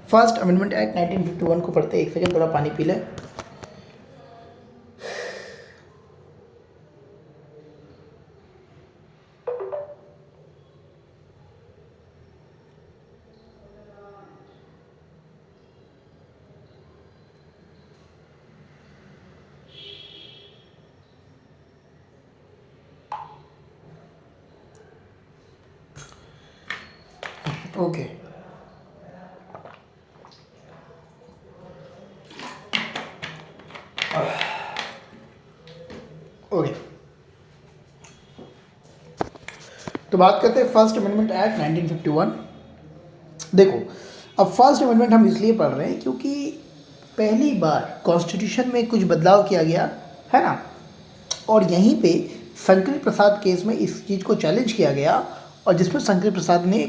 फर्स्ट अमेंडमेंट एक्ट 1951 को पढ़ते हैं। एक सेकेंड, थोड़ा पानी पी लें। ओके, ओके, तो बात करते हैं फर्स्ट अमेंडमेंट एक्ट 1951। देखो, अब फर्स्ट अमेंडमेंट हम इसलिए पढ़ रहे हैं क्योंकि पहली बार कॉन्स्टिट्यूशन में कुछ बदलाव किया गया है ना, और यहीं पे शंकर प्रसाद केस में इस चीज़ को चैलेंज किया गया, और जिसमें शंकर प्रसाद ने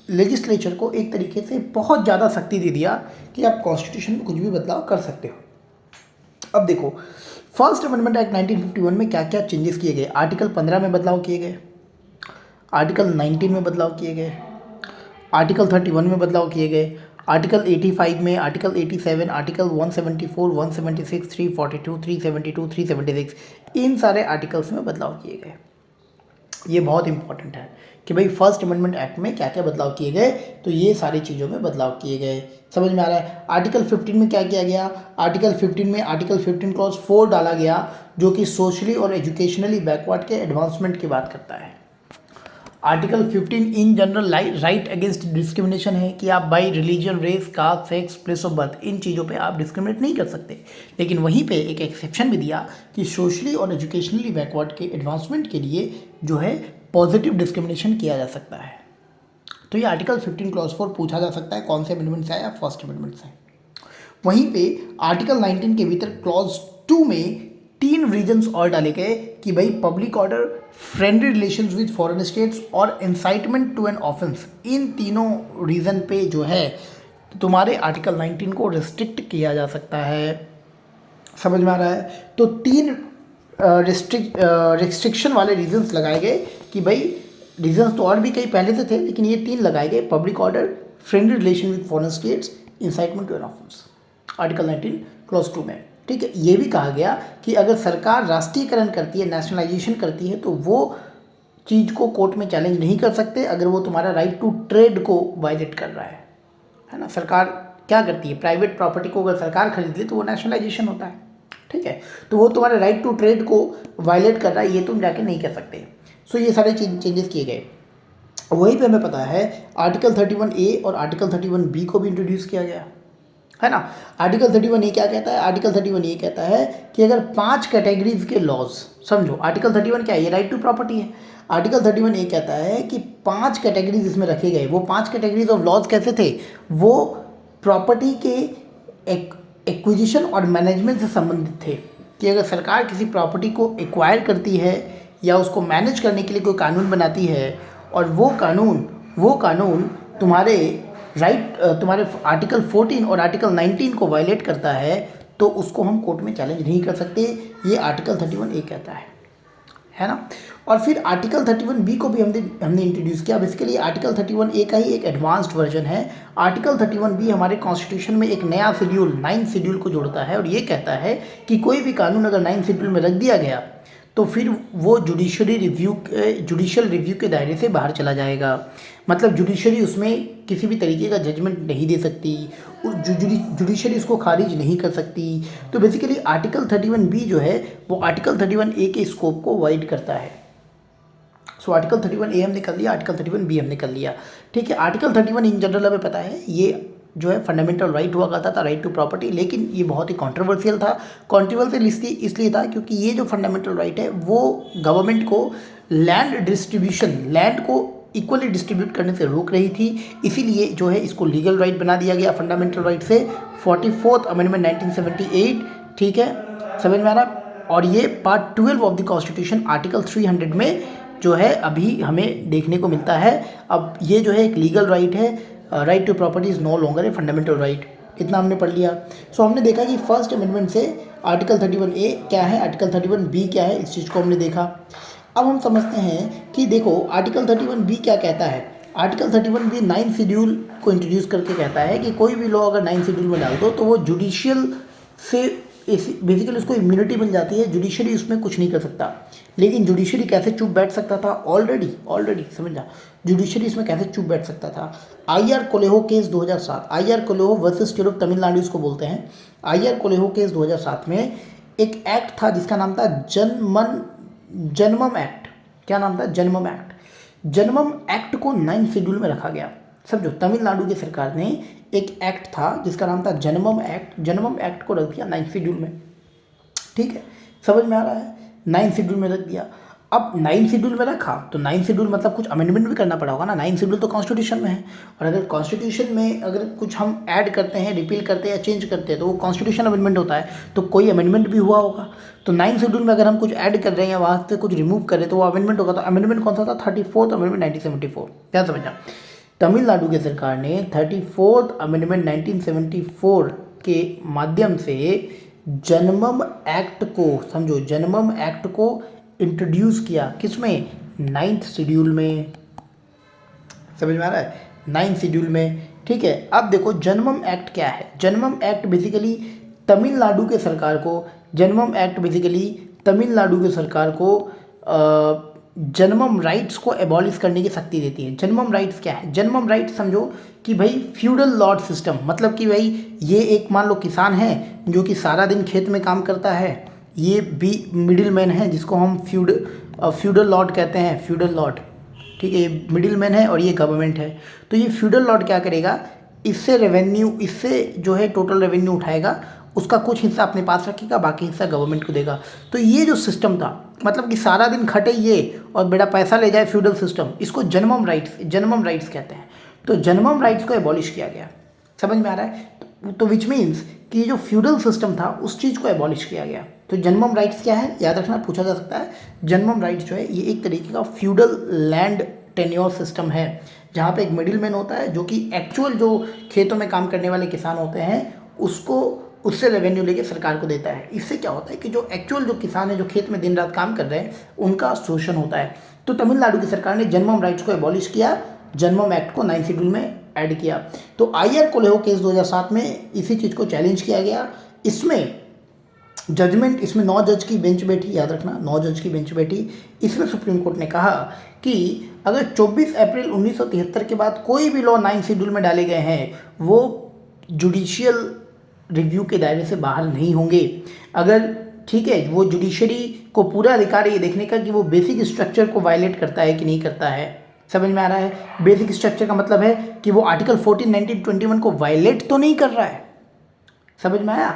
लेजिस्लेचर को एक तरीके से बहुत ज़्यादा शक्ति दे दिया कि आप कॉन्स्टिट्यूशन में कुछ भी बदलाव कर सकते हो। अब देखो, फर्स्ट अमेंडमेंट एक्ट 1951 में क्या क्या चेंजेस किए गए। आर्टिकल 15 में बदलाव किए गए, आर्टिकल 19 में बदलाव किए गए, आर्टिकल 31 में बदलाव किए गए, आर्टिकल 85 में, आर्टिकल 87, आर्टिकल 174, 176, 342, 372, 376, इन सारे आर्टिकल्स में बदलाव किए गए। ये बहुत इंपॉर्टेंट है कि भाई फर्स्ट अमेंडमेंट एक्ट में क्या क्या बदलाव किए गए, तो ये सारी चीज़ों में बदलाव किए गए। समझ में आ रहा है। आर्टिकल 15 में क्या किया गया, आर्टिकल 15 में आर्टिकल 15 क्लॉज 4 डाला गया, जो कि सोशली और एजुकेशनली बैकवर्ड के एडवांसमेंट की बात करता है। Article 15 in general right against discrimination है कि आप by religion, race, caste, sex, place of birth, इन चीज़ों पे आप डिस्क्रिमिनेट नहीं कर सकते। लेकिन वहीं पे एक एक्सेप्शन भी दिया कि सोशली और एजुकेशनली बैकवर्ड के एडवांसमेंट के लिए जो है पॉजिटिव डिस्क्रिमिनेशन किया जा सकता है। तो ये आर्टिकल 15 क्लॉज 4 पूछा जा सकता है कौन से अमेंडमेंट से है या फर्स्ट अमेंडमेंट से। वहीं पे आर्टिकल 19 के भीतर क्लॉज 2 में 3 रीजन्स और डाले गए कि भाई public order, friendly relations with foreign states और इंसाइटमेंट टू एन ऑफेंस, इन तीनों रीज़न पे जो है तुम्हारे आर्टिकल 19 को रिस्ट्रिक्ट किया जा सकता है। समझ में आ रहा है। तो 3 रिस्ट्रिक्शन वाले रीजन्स लगाए गए कि भाई रीजन्स तो और भी कई पहले से थे, लेकिन ये 3 लगाए गए, public order, friendly relation with foreign states, incitement to an offence, article 19 clause 2 में। ठीक है। ये भी कहा गया कि अगर सरकार राष्ट्रीयकरण करती है, नेशनलाइजेशन करती है, तो वो चीज़ को कोर्ट में चैलेंज नहीं कर सकते अगर वो तुम्हारा राइट टू ट्रेड को वायलेट कर रहा है ना। सरकार क्या करती है, प्राइवेट प्रॉपर्टी को अगर सरकार खरीद ले तो वो नेशनलाइजेशन होता है। ठीक है। तो वो तुम्हारे राइट टू ट्रेड को वायलेट कर रहा है, ये तुम जाके नहीं कर सकते। सो ये सारे चेंजेस किए गए। वहीं पे हमें पता है आर्टिकल 31A और आर्टिकल 31B को भी इंट्रोड्यूस किया गया है ना। आर्टिकल 31A क्या कहता है, आर्टिकल 31A कहता है कि अगर 5 कैटेगरीज के लॉज, समझो आर्टिकल 31 क्या है, ये राइट टू प्रॉपर्टी है। आर्टिकल 31A कहता है कि 5 कैटेगरीज इसमें रखे गए। वो 5 कैटेगरीज ऑफ लॉज कैसे थे, वो प्रॉपर्टी के एक्विजिशन और मैनेजमेंट से संबंधित थे कि अगर सरकार किसी प्रॉपर्टी को एक्वायर करती है या उसको मैनेज करने के लिए कोई कानून बनाती है और वो कानून तुम्हारे तुम्हारे आर्टिकल 14 और आर्टिकल 19 को वायलेट करता है, तो उसको हम कोर्ट में चैलेंज नहीं कर सकते। ये आर्टिकल 31A कहता है ना। और फिर आर्टिकल 31B को भी हमने इंट्रोड्यूस किया। बेसिकली आर्टिकल 31A का ही एक एडवांस्ड वर्जन है। आर्टिकल 31B हमारे कॉन्स्टिट्यूशन में एक नया शेड्यूल 9 शेड्यूल को जोड़ता है और ये कहता है कि कोई भी कानून अगर 9 शेड्यूल में रख दिया गया तो फिर वो जुडिशियल रिव्यू के दायरे से बाहर चला जाएगा। मतलब जुडिशरी उसमें किसी भी तरीके का जजमेंट नहीं दे सकती, जुडिशरी उसको खारिज नहीं कर सकती। तो बेसिकली आर्टिकल 31B जो है वो आर्टिकल 31A के स्कोप को वाइड करता है। सो आर्टिकल 31A हमने कर लिया, आर्टिकल 31B हमने कर लिया। ठीक है। आर्टिकल 31 इन जनरल हमें पता है ये जो है फंडामेंटल राइट हुआ करता था, राइट टू प्रॉपर्टी, लेकिन ये बहुत ही कंट्रोवर्शियल था। कंट्रोवर्शियल इसलिए था क्योंकि ये जो फंडामेंटल राइट है वो गवर्नमेंट को लैंड को इक्वली डिस्ट्रीब्यूट करने से रोक रही थी। इसीलिए जो है इसको लीगल राइट बना दिया गया फंडामेंटल राइट से, 44th अमेंडमेंट 1978। ठीक है, समझ में आ रहा। और ये part 12 of the constitution article 300 में जो है अभी हमें देखने को मिलता है। अब ये जो है एक लीगल राइट है, right to property is no longer a fundamental right. इतना हमने पढ़ लिया। सो हमने देखा कि फर्स्ट अमेंडमेंट से आर्टिकल 31A क्या है, आर्टिकल 31B क्या है, इस चीज़ को हमने देखा। अब हम समझते हैं कि देखो आर्टिकल 31B क्या कहता है। आर्टिकल 31B 9 शेड्यूल को इंट्रोड्यूस करके कहता है कि कोई भी लॉ अगर 9 शेड्यूल में डाल दो तो वो जुडिशियल से बेसिकली उसको इम्यूनिटी मिल जाती है, जुडिशरी उसमें कुछ नहीं कर सकता। लेकिन जुडिशरी कैसे चुप बैठ सकता था, ऑलरेडी समझा, जुडिशरी इसमें कैसे चुप बैठ सकता था। IR Coelho case 2007, IR Coelho versus state of Tamil Nadu इसको बोलते हैं। IR कोलेहो केस 2007 में एक एक्ट था जिसका नाम था जन्मम एक्ट। क्या नाम था? जन्मम एक्ट। जन्मम एक्ट को 9 शेड्यूल में रखा गया। समझो, तमिलनाडु की सरकार ने एक एक्ट था जिसका नाम था जन्मम एक्ट। जन्मम एक्ट को रख दिया 9 शेड्यूल में। ठीक है, समझ में आ रहा है। 9 शेड्यूल में रख दिया। अब 9 शेड्यूल में रखा तो 9 शेड्यूल मतलब कुछ अमेंडमेंट भी करना पड़ा होगा ना। 9 शेड्यूल तो कॉन्स्टिट्यूशन में है, और अगर कॉन्स्टिट्यूशन में अगर कुछ हम ऐड करते हैं, रिपील करते हैं या चेंज करते हैं तो वो कॉन्स्टिट्यूशन अमेंडमेंट होता है। तो कोई अमेंडमेंट भी हुआ होगा। तो 9 शेड्यूल में अगर हम कुछ ऐड कर रहे हैं या वहाँ से कुछ रिमूव कर रहे हैं तो वो अमेंडमेंट होगा। तो अमेंडमेंट कौन सा था? 34th amendment 1974। क्या समझा? तमिलनाडु की सरकार ने 34th अमेंडमेंट 1974 के माध्यम से जन्मम एक्ट को, समझो, जन्मम एक्ट को इंट्रोड्यूस किया। किसमें? 9th शेड्यूल में। समझ में आ रहा है? 9th शेड्यूल में ठीक है। अब देखो जन्मम एक्ट क्या है। जन्मम एक्ट बेसिकली तमिलनाडु के सरकार को, जन्मम एक्ट बेसिकली तमिलनाडु की सरकार को जन्मम राइट्स को एबॉलिश करने की शक्ति देती है। जन्मम राइट्स क्या है? जन्मम राइट्स समझो कि भाई फ्यूडल लॉर्ड सिस्टम, मतलब कि भाई ये एक मान लो किसान है जो कि सारा दिन खेत में काम करता है, ये भी मिडिल मैन है जिसको हम फ्यूडल लॉर्ड कहते हैं, फ्यूडल लॉर्ड, ठीक है। ये मिडिल मैन है और ये गवर्नमेंट है। तो ये फ्यूडल लॉर्ड क्या करेगा, इससे रेवेन्यू, इससे जो है टोटल रेवेन्यू उठाएगा, उसका कुछ हिस्सा अपने पास रखेगा, बाकी हिस्सा गवर्नमेंट को देगा। तो ये जो सिस्टम था, मतलब कि सारा दिन खटे ये और बेटा पैसा ले जाए, फ्यूडल सिस्टम, इसको जन्मम राइट्स कहते हैं। तो जन्मम राइट्स को एबॉलिश किया गया, समझ में आ रहा है? तो विच मीन्स कि जो फ्यूडल सिस्टम था उस चीज़ को एबॉलिश किया गया। तो जन्मम राइट्स क्या है, याद रखना, पूछा जा सकता है। जन्मम राइट्स जो है ये एक तरीके का फ्यूडल लैंड टेन्योर सिस्टम है, जहाँ पे एक मिडिल मैन होता है जो कि एक्चुअल जो खेतों में काम करने वाले किसान होते हैं उसको, उससे रेवेन्यू लेके सरकार को देता है। इससे क्या होता है कि जो एक्चुअल जो किसान है जो खेत में दिन रात काम कर रहे हैं उनका शोषण होता है। तो तमिलनाडु की सरकार ने जन्मम राइट्स को एबॉलिश किया, जन्मम एक्ट को 9 शेड्यूल में ऐड किया। तो आईआर कोलेहो केस 2007 में इसी चीज़ को चैलेंज किया गया। इसमें जजमेंट, इसमें 9 जज की बेंच बैठी, याद रखना 9 जज की बेंच बैठी। इसमें सुप्रीम कोर्ट ने कहा कि अगर 24 अप्रैल 1973 के बाद कोई भी लॉ 9 शेड्यूल में डाले गए हैं वो जुडिशियल रिव्यू के दायरे से बाहर नहीं होंगे। अगर, ठीक है, वो जुडिशरी को पूरा अधिकार है ये देखने का कि वो बेसिक स्ट्रक्चर को वायलेट करता है कि नहीं करता है। समझ में आ रहा है? बेसिक स्ट्रक्चर का मतलब है कि वो आर्टिकल 14, 19, 21 को वायलेट तो नहीं कर रहा है। समझ में आया?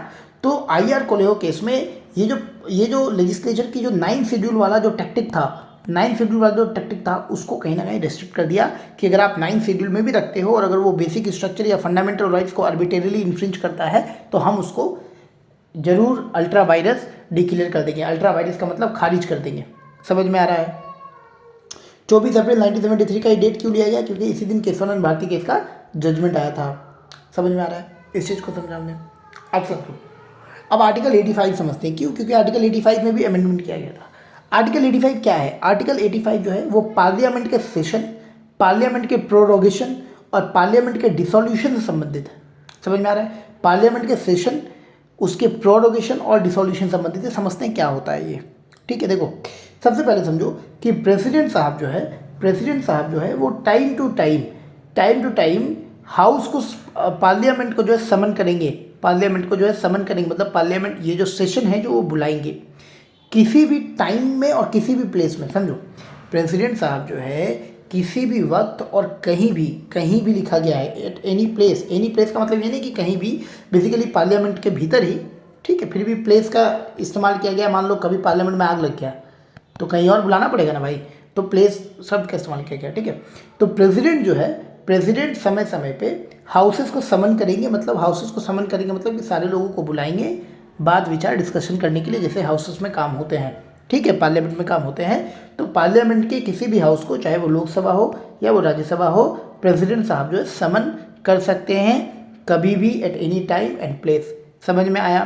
तो आईआर कोलेहो केस में ये जो लेजिस्लेचर की जो 9 शेड्यूल वाला जो टैक्टिक था, 9 शेड्यूल वाला जो टैक्टिक था उसको कहीं ना कहीं रेस्ट्रिक्ट कर दिया कि अगर आप 9 शेड्यूल में भी रखते हो और अगर वो बेसिक स्ट्रक्चर या फंडामेंटल राइट्स को आर्बिट्रेरीली इन्फ्रिंज करता है तो हम उसको जरूर अल्ट्रा वायरस डिक्लेयर कर देंगे। अल्ट्रा वायरस का मतलब खारिज कर देंगे। समझ में आ रहा है? 24 अप्रैल 1973 का ये डेट क्यों लिया गया? क्योंकि इसी दिन केशवानंद भारती केस का जजमेंट आया था। समझ में आ रहा है? इस चीज़ को समझा हमने। अब आर्टिकल 85 समझते हैं। क्यों? क्योंकि आर्टिकल 85 में भी अमेंडमेंट किया गया था। आर्टिकल 85 क्या है? आर्टिकल 85 जो है वो पार्लियामेंट के सेशन, पार्लियामेंट के प्रोरोगेशन और पार्लियामेंट के डिसोल्यूशन से संबंधित है। समझ में आ रहा है? पार्लियामेंट के सेशन, उसके प्रोरोगेशन और डिसोल्यूशन संबंधित है। समझते हैं क्या होता है ये। ठीक है, देखो सबसे पहले समझो कि प्रेसिडेंट साहब जो है वो टाइम टू टाइम हाउस को, पार्लियामेंट को जो है समन करेंगे, मतलब पार्लियामेंट ये जो सेशन है जो वो बुलाएंगे किसी भी टाइम में और किसी भी प्लेस में। समझो प्रेसिडेंट साहब जो है किसी भी वक्त और कहीं भी लिखा गया है, एट एनी प्लेस का मतलब ये नहीं कि कहीं भी, बेसिकली पार्लियामेंट के भीतर ही, ठीक है, फिर भी प्लेस का इस्तेमाल किया गया। मान लो कभी पार्लियामेंट में आग लग गया तो कहीं और बुलाना पड़ेगा ना भाई, तो प्लेस शब्द का इस्तेमाल किया गया। ठीक है, तो प्रेसिडेंट समय समय पे हाउसेस को समन करेंगे, मतलब कि सारे लोगों को बुलाएंगे बात विचार डिस्कशन करने के लिए, जैसे हाउसेस में काम होते हैं। ठीक है, पार्लियामेंट में काम होते हैं। तो पार्लियामेंट के किसी भी हाउस को, चाहे वो लोकसभा हो या वो राज्यसभा हो, प्रेसिडेंट साहब जो है समन कर सकते हैं कभी भी, at any time and place. समझ में आया?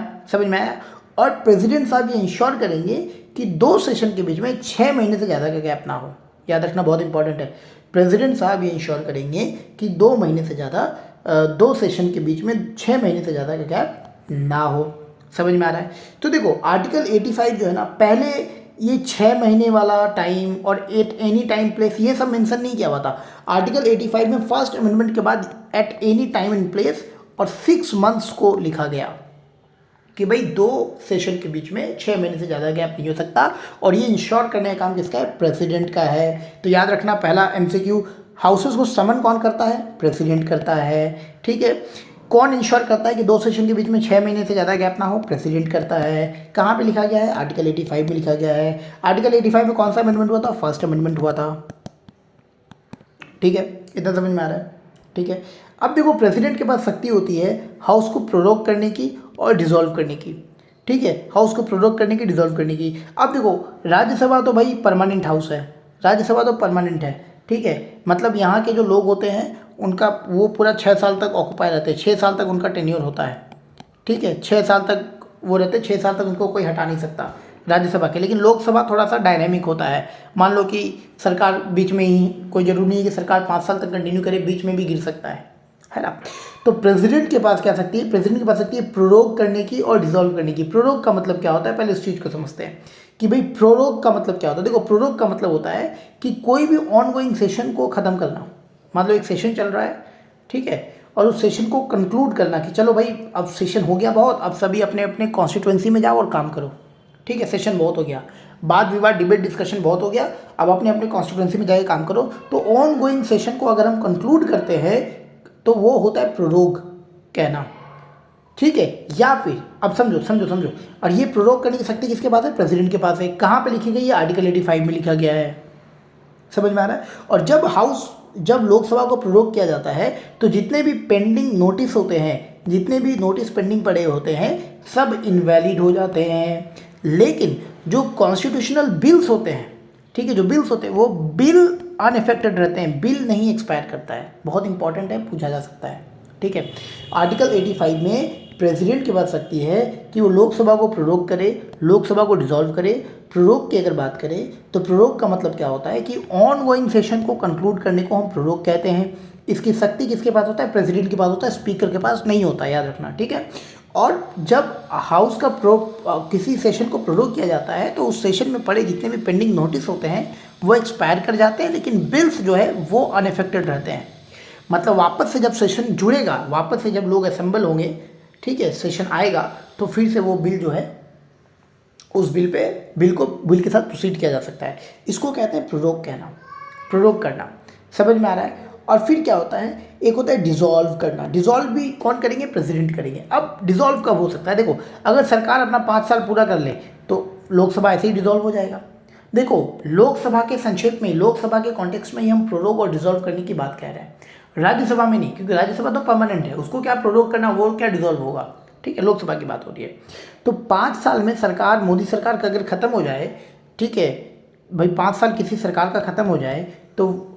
और प्रेसिडेंट साहब ये इंश्योर करेंगे कि 2 सेशन के बीच में 6 महीने से ज़्यादा का गैप ना हो। याद रखना, बहुत इंपॉर्टेंट है। प्रेसिडेंट साहब ये इंश्योर करेंगे कि 2 महीने से ज़्यादा, 2 सेशन के बीच में 6 महीने से ज़्यादा का गैप ना हो। समझ में आ रहा है? तो देखो आर्टिकल 85 जो है ना, पहले ये 6 महीने वाला टाइम और एट एनी टाइम प्लेस ये सब मेंशन नहीं किया हुआ था। आर्टिकल 85 में फर्स्ट अमेंडमेंट के बाद at any time and place और 6 मंथ्स को लिखा गया कि भाई 2 सेशन के बीच में 6 महीने से ज़्यादा गैप नहीं हो सकता। और ये इंश्योर करने का काम किसका है? प्रेसिडेंट का है। तो याद रखना, पहला MCQ, हाउसेस को समन कौन करता है? प्रेसिडेंट करता है। ठीक है, कौन इंश्योर करता है कि 2 सेशन के बीच में 6 महीने से ज़्यादा गैप ना हो? प्रेसिडेंट करता है। कहाँ पे लिखा गया है? आर्टिकल 85 में लिखा गया है। आर्टिकल 85 में कौन सा अमेंडमेंट हुआ था? फर्स्ट अमेंडमेंट हुआ था। ठीक है, इतना समझ में आ रहा है? ठीक है, अब देखो प्रेसिडेंट के पास शक्ति होती है हाउस को प्रोरोग करने की और डिसॉल्व करने की। ठीक है, हाउस को प्रोरोग करने की, डिसॉल्व करने की। अब देखो राज्यसभा तो भाई परमानेंट हाउस है, राज्यसभा तो परमानेंट है। ठीक है, मतलब यहाँ के जो लोग होते हैं उनका वो पूरा 6 साल तक ऑक्यूपाई रहते हैं, 6 साल तक उनका टेन्योर होता है। ठीक है, 6 साल तक वो रहते हैं, 6 साल तक उनको कोई हटा नहीं सकता राज्यसभा के। लेकिन लोकसभा थोड़ा सा डायनेमिक होता है। मान लो कि सरकार बीच में ही, कोई जरूरी नहीं है कि सरकार 5 साल तक कंटिन्यू करे, बीच में भी गिर सकता है है ना। तो प्रेसिडेंट के पास क्या सकती है, प्रेसिडेंट के पास सकती है प्रोरोग करने की और डिसॉल्व करने की। प्रोरोग का मतलब क्या होता है, पहले इस चीज़ को समझते हैं कि भाई प्रोरोग का मतलब क्या होता है। देखो प्रोरोग का मतलब होता है कि कोई भी ऑन गोइंग सेशन को ख़त्म करना। मान लो एक सेशन चल रहा है, ठीक है, और उस सेशन को कंक्लूड करना कि चलो भाई अब सेशन हो गया बहुत, अब सभी अपने अपने कॉन्स्टिट्यूएंसी में जाओ और काम करो, ठीक है, सेशन बहुत हो गया, वाद विवाद डिबेट डिस्कशन बहुत हो गया, अब अपने अपने कॉन्स्टिट्यूएंसी में जाके काम करो। तो ऑन गोइंग सेशन को अगर हम कंक्लूड करते हैं तो वो होता है प्रोरोग कहना, ठीक है। या फिर अब समझो समझो समझो, और ये प्रोरोग करने की शक्ति किसके पास है, प्रेसिडेंट के पास है। कहाँ पे लिखी गई है, आर्टिकल 85 में लिखा गया है, समझ में आ रहा है। और जब लोकसभा को प्रोरोग किया जाता है तो जितने भी पेंडिंग नोटिस होते हैं, जितने भी नोटिस पेंडिंग पड़े होते हैं, सब इनवैलिड हो जाते हैं। लेकिन जो कॉन्स्टिट्यूशनल बिल्स होते हैं, ठीक है, जो बिल्स होते हैं वो बिल अनइफेक्टेड रहते हैं, बिल नहीं एक्सपायर करता है। बहुत इंपॉर्टेंट है, पूछा जा सकता है, ठीक है। आर्टिकल 85 में प्रेसिडेंट की बात सकती है कि वो लोकसभा को प्रोरोग करे, लोकसभा को डिसॉल्व करे। प्रोरोग की अगर बात करें तो प्रोरोग का मतलब क्या होता है कि ऑन गोइंग सेशन को कंक्लूड करने को हम प्रोरोग कहते हैं। इसकी शक्ति किसके पास होता है, प्रेसिडेंट के पास होता है, स्पीकर के पास नहीं होता, याद रखना, ठीक है। और जब हाउस का किसी सेशन को प्रोरोग किया जाता है तो उस सेशन में पड़े जितने भी पेंडिंग नोटिस होते हैं वो एक्सपायर कर जाते हैं, लेकिन बिल्स जो है वो अनइफेक्टेड रहते हैं। मतलब वापस से जब सेशन जुड़ेगा, वापस से जब लोग असेंबल होंगे, ठीक है, सेशन आएगा, तो फिर से वो बिल जो है उस बिल के साथ प्रोसीड किया जा सकता है। इसको कहते हैं प्रोरोग कहना, प्रोरोग करना, समझ में आ रहा है। और फिर क्या होता है, एक होता है डिसॉल्व करना। डिसॉल्व भी कौन करेंगे, प्रेसिडेंट करेंगे। अब डिसॉल्व कब हो सकता है, देखो अगर सरकार अपना 5 साल पूरा कर ले तो लोकसभा ऐसे ही डिसॉल्व हो जाएगा। देखो लोकसभा के संक्षेप में, लोकसभा के कॉन्टेक्स्ट में ही हम प्रोरोग और डिसॉल्व करने की बात कह रहे हैं, राज्यसभा में नहीं, क्योंकि राज्यसभा तो परमानेंट है, उसको क्या प्रोरोग करना, वो क्या डिसॉल्व होगा, ठीक है, लोकसभा की बात हो रही है। तो 5 साल में सरकार, मोदी सरकार का अगर ख़त्म हो जाए, ठीक है भाई, 5 साल किसी सरकार का ख़त्म हो जाए तो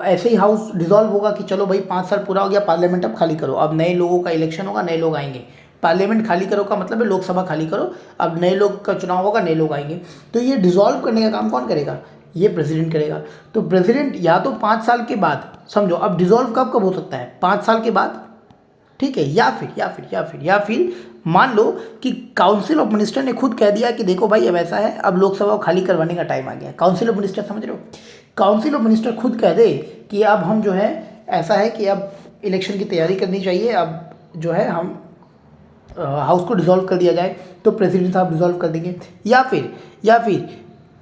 ऐसे ही हाउस डिसॉल्व होगा कि चलो भाई 5 साल पूरा हो गया, पार्लियामेंट अब खाली करो, अब नए लोगों का इलेक्शन होगा, नए लोग आएंगे। पार्लियामेंट खाली करो का मतलब है लोकसभा खाली करो, अब नए लोग का चुनाव होगा, नए लोग आएंगे। तो ये डिसॉल्व करने का काम कौन करेगा, ये प्रेसिडेंट करेगा। तो प्रेसिडेंट या तो 5 साल के बाद, समझो अब डिसॉल्व कब कब हो सकता है, 5 साल के बाद, ठीक है, या फिर मान लो कि काउंसिल ऑफ मिनिस्टर ने खुद कह दिया कि देखो भाई अब ऐसा है, अब लोकसभा को खाली करवाने का टाइम आ गया। काउंसिल ऑफ मिनिस्टर, समझ रहे हो, काउंसिल ऑफ मिनिस्टर खुद कह दे कि अब हम जो है ऐसा है कि अब इलेक्शन की तैयारी करनी चाहिए, अब जो है हम हाउस को डिसॉल्व कर दिया जाए, तो प्रेसिडेंट साहब डिसॉल्व कर देंगे। या फिर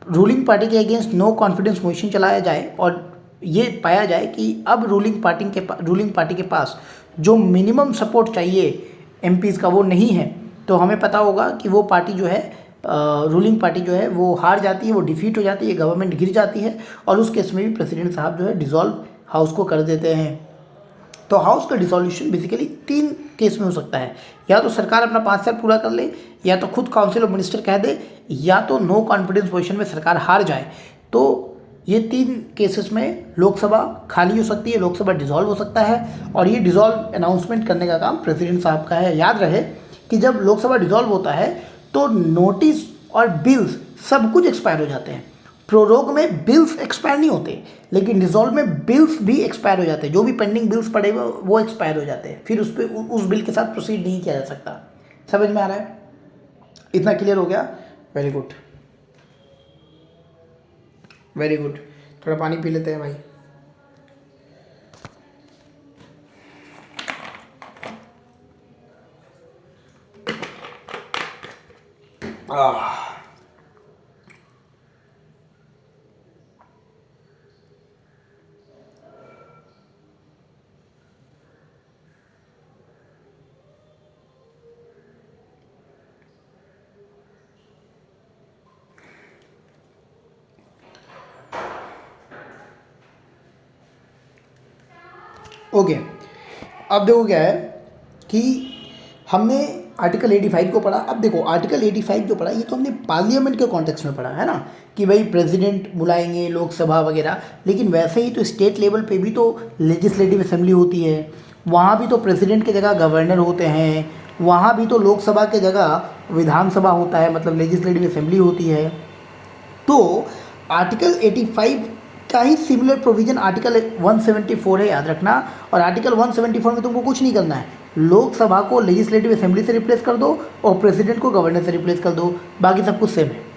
रूलिंग पार्टी के अगेंस्ट नो कॉन्फिडेंस मोशन चलाया जाए और ये पाया जाए कि अब रूलिंग पार्टी के पास जो मिनिमम सपोर्ट चाहिए एमपीज़ का वो नहीं है, तो हमें पता होगा कि वो पार्टी जो है, रूलिंग पार्टी जो है वो हार जाती है, वो डिफीट हो जाती है, गवर्नमेंट गिर जाती है, और उस केस में भी प्रेसिडेंट साहब जो है डिसॉल्व हाउस को कर देते हैं। तो हाउस का डिसॉल्यूशन बेसिकली 3 केस में हो सकता है, या तो सरकार अपना 5 साल पूरा कर ले, या तो खुद काउंसिल ऑफ मिनिस्टर कह दे, या तो नो कॉन्फिडेंस पोजीशन में सरकार हार जाए। तो ये 3 केसेस में लोकसभा खाली हो सकती है, लोकसभा डिसॉल्व हो सकता है, और ये डिसॉल्व अनाउंसमेंट करने का काम प्रेसिडेंट साहब का है। याद रहे कि जब लोकसभा डिसॉल्व होता है तो नोटिस और बिल्स सब कुछ एक्सपायर हो जाते हैं। प्रोरोग में बिल्स एक्सपायर नहीं होते, लेकिन डिसॉल्व में बिल्स भी एक्सपायर हो जाते हैं। जो भी पेंडिंग बिल्स पड़े हुए वो एक्सपायर हो जाते हैं, फिर उस बिल के साथ प्रोसीड नहीं किया जा सकता। समझ में आ रहा है, इतना क्लियर हो गया, वेरी गुड वेरी गुड। थोड़ा पानी पी लेते हैं भाई। ओके, अब देखो क्या है कि हमने आर्टिकल 85 को पढ़ा। अब देखो आर्टिकल 85 जो पढ़ा, ये तो हमने पार्लियामेंट के कॉन्टेक्स्ट में पढ़ा है ना, कि भाई प्रेसिडेंट बुलाएंगे लोकसभा वगैरह, लेकिन वैसे ही तो स्टेट लेवल पे भी तो लेजिस्लेटिव असेंबली होती है, वहाँ भी तो प्रेसिडेंट की जगह गवर्नर होते हैं, वहाँ भी तो लोकसभा की जगह विधानसभा होता है, मतलब लेजिस्लेटिव असेंबली होती है। तो आर्टिकल 85 का ही सिमिलर प्रोविजन आर्टिकल 174 है, याद रखना। और आर्टिकल 174 में तुमको कुछ नहीं करना है, लोकसभा को लेजिस्लेटिव असेंबली से रिप्लेस कर दो और प्रेसिडेंट को गवर्नर से रिप्लेस कर दो, बाकी सब कुछ सेम है।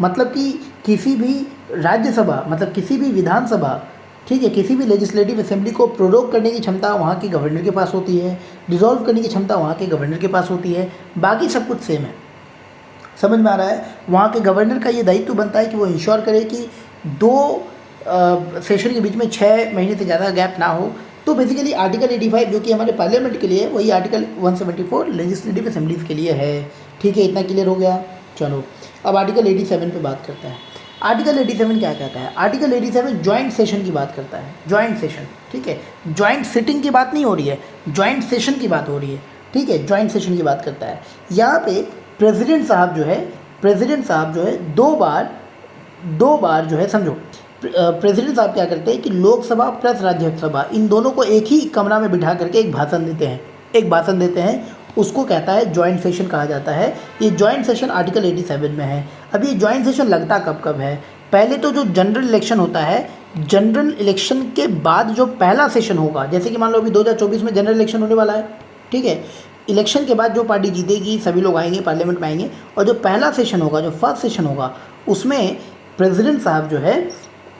मतलब कि किसी भी राज्यसभा, मतलब किसी भी विधानसभा, ठीक है, किसी भी लेजिस्लेटिव असेंबली को प्रोरोग करने की क्षमता वहाँ के गवर्नर के पास होती है, डिसॉल्व करने की क्षमता वहाँ के गवर्नर के पास होती है, बाकी सब कुछ सेम है। समझ में आ रहा है? वहाँ के गवर्नर का ये दायित्व बनता है कि वो इंश्योर करे कि 2 सेशन के बीच में 6 महीने से ज़्यादा गैप ना हो। तो बेसिकली आर्टिकल 85 जो कि हमारे पार्लियामेंट के लिए है, वही आर्टिकल 174 लेजिस्लेटिव असेंबलीज़ के लिए है। ठीक है, इतना क्लियर हो गया। चलो अब आर्टिकल 87 पे बात करते हैं। आर्टिकल 87 क्या कहता है? आर्टिकल 87 जॉइंट सेशन की बात करता है। जॉइंट सेशन, ठीक है, जॉइंट सिटिंग की बात नहीं हो रही है, जॉइंट सेशन की बात हो रही है। ठीक है, जॉइंट सेशन की बात करता है। यहाँ पे प्रेसिडेंट साहब जो है 2 बार जो है, समझो, प्रेसिडेंट साहब क्या करते हैं कि लोकसभा प्लस राज्यसभा इन दोनों को एक ही कमरा में बिठा करके एक भाषण देते हैं, उसको कहता है जॉइंट सेशन कहा जाता है। ये जॉइंट सेशन आर्टिकल 87 में है। अब ये जॉइंट सेशन लगता कब है? पहले तो जो जनरल इलेक्शन होता है, जनरल इलेक्शन के बाद जो पहला सेशन होगा, जैसे कि मान लो अभी 2024 में जनरल इलेक्शन होने वाला है, ठीक है, इलेक्शन के बाद जो पार्टी जीतेगी सभी लोग आएंगे, पार्लियामेंट में आएंगे, और जो पहला सेशन होगा, जो फर्स्ट सेशन होगा, उसमें प्रेसिडेंट साहब जो है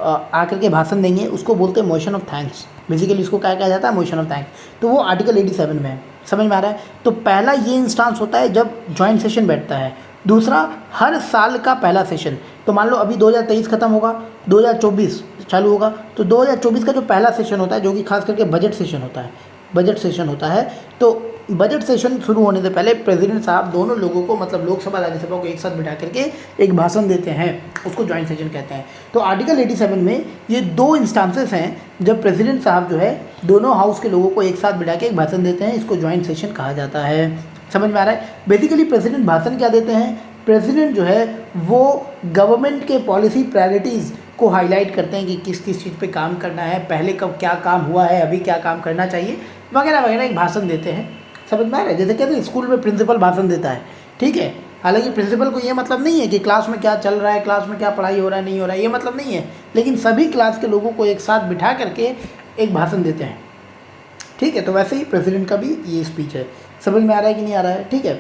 आकर के भाषण देंगे, उसको बोलते हैं मोशन ऑफ थैंक्स। बेसिकली इसको क्या कहा जाता है? Motion of thanks. तो वो आर्टिकल 87 में है। समझ में आ रहा है? तो पहला ये इंस्टांस होता है जब जॉइंट सेशन बैठता है। दूसरा, हर साल का पहला सेशन। तो मान लो अभी 2023 खत्म होगा, 2024 चालू होगा, तो 2024 का जो पहला सेशन होता है, जो कि खास करके बजट सेशन होता है, तो बजट सेशन शुरू होने से पहले प्रेसिडेंट साहब दोनों लोगों को, मतलब लोकसभा राज्यसभा को एक साथ बिठा करके एक भाषण देते हैं, उसको जॉइंट सेशन कहते हैं। तो आर्टिकल 87 में ये 2 इंस्टांसेस हैं जब प्रेसिडेंट साहब जो है दोनों हाउस के लोगों को एक साथ बिठा के एक भाषण देते हैं, इसको जॉइंट सेशन कहा जाता है। समझ में आ रहा है? बेसिकली प्रेसिडेंट भाषण क्या देते हैं? प्रेसिडेंट जो है वो गवर्नमेंट के पॉलिसी प्रायोरिटीज़ को हाईलाइट करते हैं कि किस किस चीज़ पे काम करना है, पहले कब क्या काम हुआ है, अभी क्या काम करना चाहिए, वगैरह वगैरह एक भाषण देते हैं। समझ में आ रहा है? जैसे कहते हैं स्कूल में प्रिंसिपल भाषण देता है, ठीक है। हालांकि प्रिंसिपल को ये मतलब नहीं है कि क्लास में क्या चल रहा है, क्लास में क्या पढ़ाई हो रहा है, नहीं हो रहा है, ये मतलब नहीं है, लेकिन सभी क्लास के लोगों को एक साथ बिठा करके एक भाषण देते हैं। ठीक है, तो वैसे ही प्रेसिडेंट का भी ये स्पीच है। समझ में आ रहा है कि नहीं आ रहा है? ठीक है,